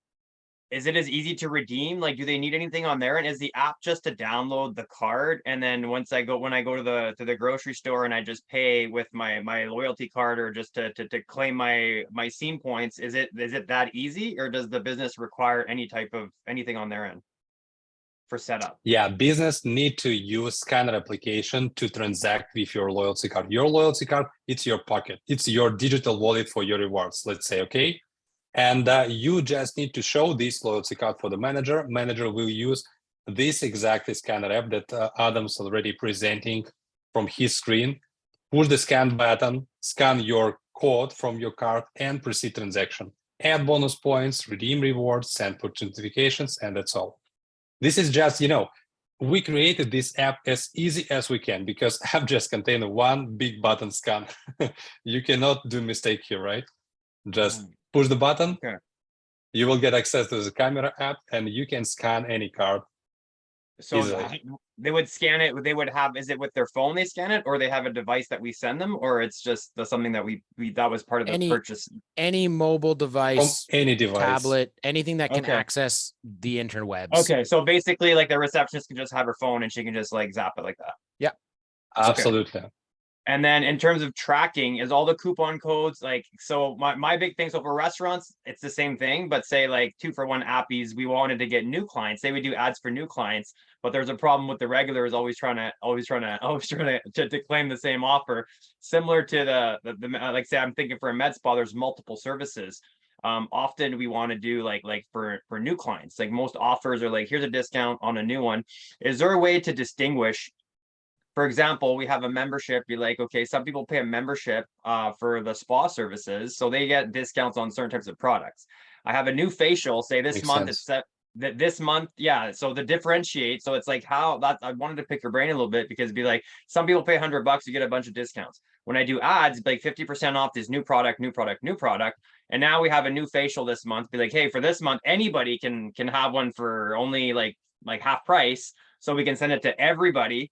is it as easy to redeem? Like, do they need anything on there? And is the app just to download the card? And then when I go to the grocery store and I just pay with my loyalty card or just to claim my scene points, is it that easy, or does the business require anything on their end for setup? Yeah, business need to use scanner application to transact with your loyalty card. Your loyalty card, it's your pocket. It's your digital wallet for your rewards, let's say, okay? And you just need to show this loyalty card for the manager. Manager will use this exact scanner app that Adam's already presenting from his screen. Push the scan button, scan your code from your card and proceed transaction. Add bonus points, redeem rewards, send push notifications, and that's all. This is just, we created this app as easy as we can because app just contains one big button scan. You cannot do mistake here, right? Just push the button. Okay. You will get access to the camera app and you can scan any card. So Easily. they would scan it. They would have. Is it with their phone they scan it, or they have a device that we send them, or it's just something that we that was part of the purchase? Any mobile From device, any device. tablet, anything that can Okay. access the interwebs. Okay, so basically, like the receptionist can just have her phone and she can just like zap it like that. Absolutely. And then in terms of tracking, is all the coupon codes like, so my big thing, so for restaurants, it's the same thing, but say like 2-for-1 Appies, we wanted to get new clients. They would do ads for new clients, but there's a problem with the regulars always trying to claim the same offer. Similar to the like say I'm thinking for a med spa, there's multiple services. Often we want to do like for new clients, like most offers are like, here's a discount on a new one. Is there a way to distinguish? For example, we have a membership. Be like, okay, some people pay a membership for the spa services, so they get discounts on certain types of products. I have a new facial. Say this Makes month sense. it's set that this month, yeah. So the differentiate. So it's like how that I wanted to pick your brain a little bit because it'd be like some people pay $100, you get a bunch of discounts. When I do ads, like 50% off this new product, new product, new product. And now we have a new facial this month. Be like, hey, for this month, anybody can have one for only like half price. So we can send it to everybody.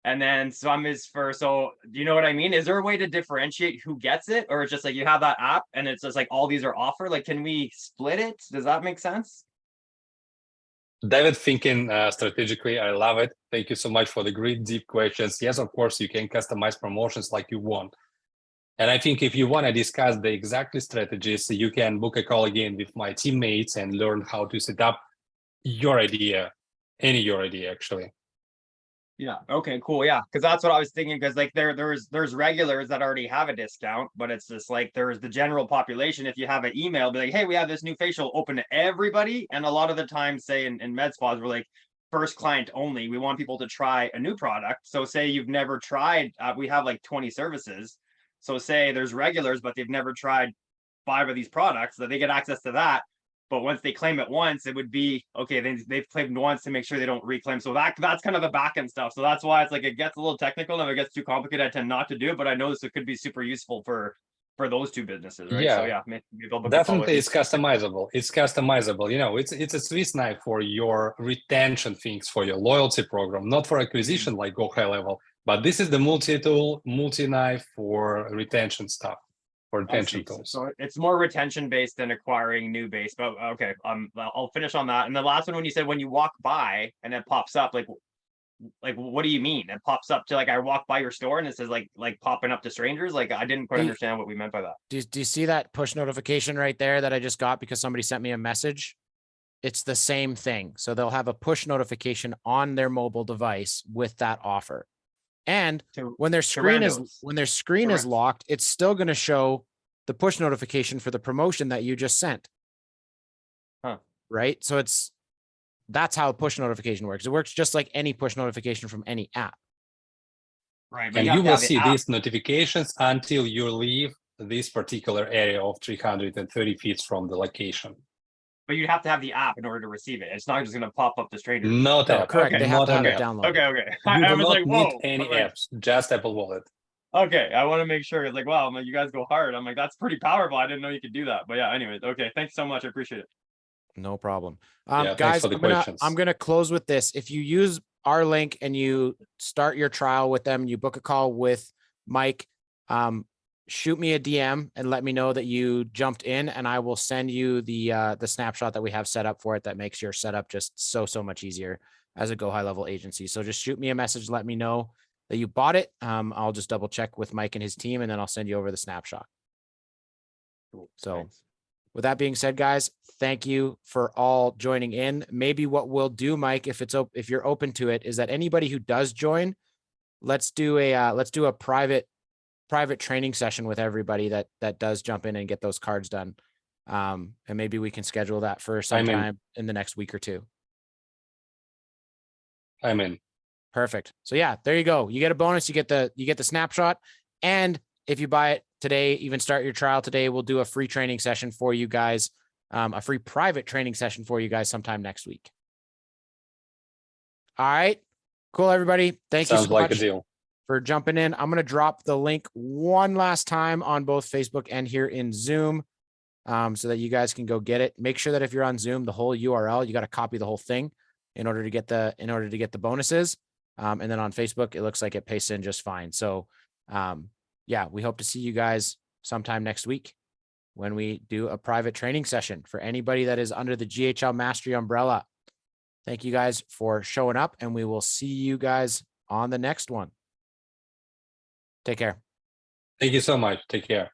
And then some is for, so do you know what I mean? Is there a way to differentiate who gets it? Or it's just like you have that app and it's just like all these are offered? Like, can we split it? Does that make sense? David thinking strategically, I love it. Thank you so much for the great deep questions. Yes, of course, you can customize promotions like you want. And I think if you want to discuss the exact strategies, you can book a call again with my teammates and learn how to set up your idea, your idea actually. Yeah. Okay, cool. Yeah. Cause that's what I was thinking. Cause like there's regulars that already have a discount, but it's just like, there's the general population. If you have an email, be like, hey, we have this new facial open to everybody. And a lot of the time, say in med spas, we're like first client only. We want people to try a new product. So say you've never tried, we have like 20 services. So say there's regulars, but they've never tried 5 of these products, that they get access to that. But once they claim it once, it would be okay. They've claimed once to make sure they don't reclaim. So that's kind of the back end stuff. So that's why it's like it gets a little technical, and if it gets too complicated, I tend not to do it. But I know this could be super useful for those two businesses, right? Yeah, so yeah, maybe I'll book a call with definitely you. it's customizable. It's customizable. You know, it's a Swiss knife for your retention things, for your loyalty program, not for acquisition like GoHighLevel, but this is the multi-tool, multi-knife for retention stuff. For retention tools. So it's more retention based than acquiring new base. But okay, I'll finish on that. And the last one, when you said when you walk by and it pops up, like what do you mean? It pops up to like I walk by your store and it says like popping up to strangers. Like I didn't quite understand what we meant by that. Do you see that push notification right there that I just got because somebody sent me a message? It's the same thing. So they'll have a push notification on their mobile device with that offer. And when their screen is locked, it's still going to show the push notification for the promotion that you just sent. Huh. Right. So that's how a push notification works. It works just like any push notification from any app. Right. And you will see these notifications until you leave this particular area of 330 feet from the location. But you'd have to have the app in order to receive it. It's not just going to pop up the strangers. Not No, app. correct. Okay. They have to have it app. downloaded. Okay. You I do was not like, need whoa. any I'm like, apps, just Apple Wallet. Okay, I want to make sure. It's like, wow, I'm like, you guys go hard. I'm like, that's pretty powerful. I didn't know you could do that. But yeah, anyways, okay. Thanks so much. I appreciate it. No problem. Yeah, Guys, for the questions. I'm gonna close with this. If you use our link and you start your trial with them, you book a call with Mike, shoot me a DM and let me know that you jumped in, and I will send you the snapshot that we have set up for it that makes your setup just so much easier as a GoHighLevel agency. So just shoot me a message, let me know that you bought it. I'll just double check with Mike and his team, and then I'll send you over the snapshot. Cool. So Thanks. with that being said, guys, thank you for all joining in. Maybe what we'll do, Mike, if you're open to it, is that anybody who does join, let's do a private training session with everybody that does jump in and get those cards done. And maybe we can schedule that for sometime in the next week or two. I'm in. Perfect. So yeah, there you go. You get a bonus. You get the snapshot. And if you buy it today, even start your trial today, we'll do a free training session for you guys, a free private training session for you guys sometime next week. All right. Cool, everybody. Thank you Sounds so like a much deal. for jumping in. I'm going to drop the link one last time on both Facebook and here in Zoom, so that you guys can go get it. Make sure that if you're on Zoom, the whole URL, you got to copy the whole thing in order to get the bonuses. And then on Facebook, it looks like it pastes in just fine. So yeah, we hope to see you guys sometime next week when we do a private training session for anybody that is under the GHL Mastery umbrella. Thank you guys for showing up, and we will see you guys on the next one. Take care. Thank you so much. Take care.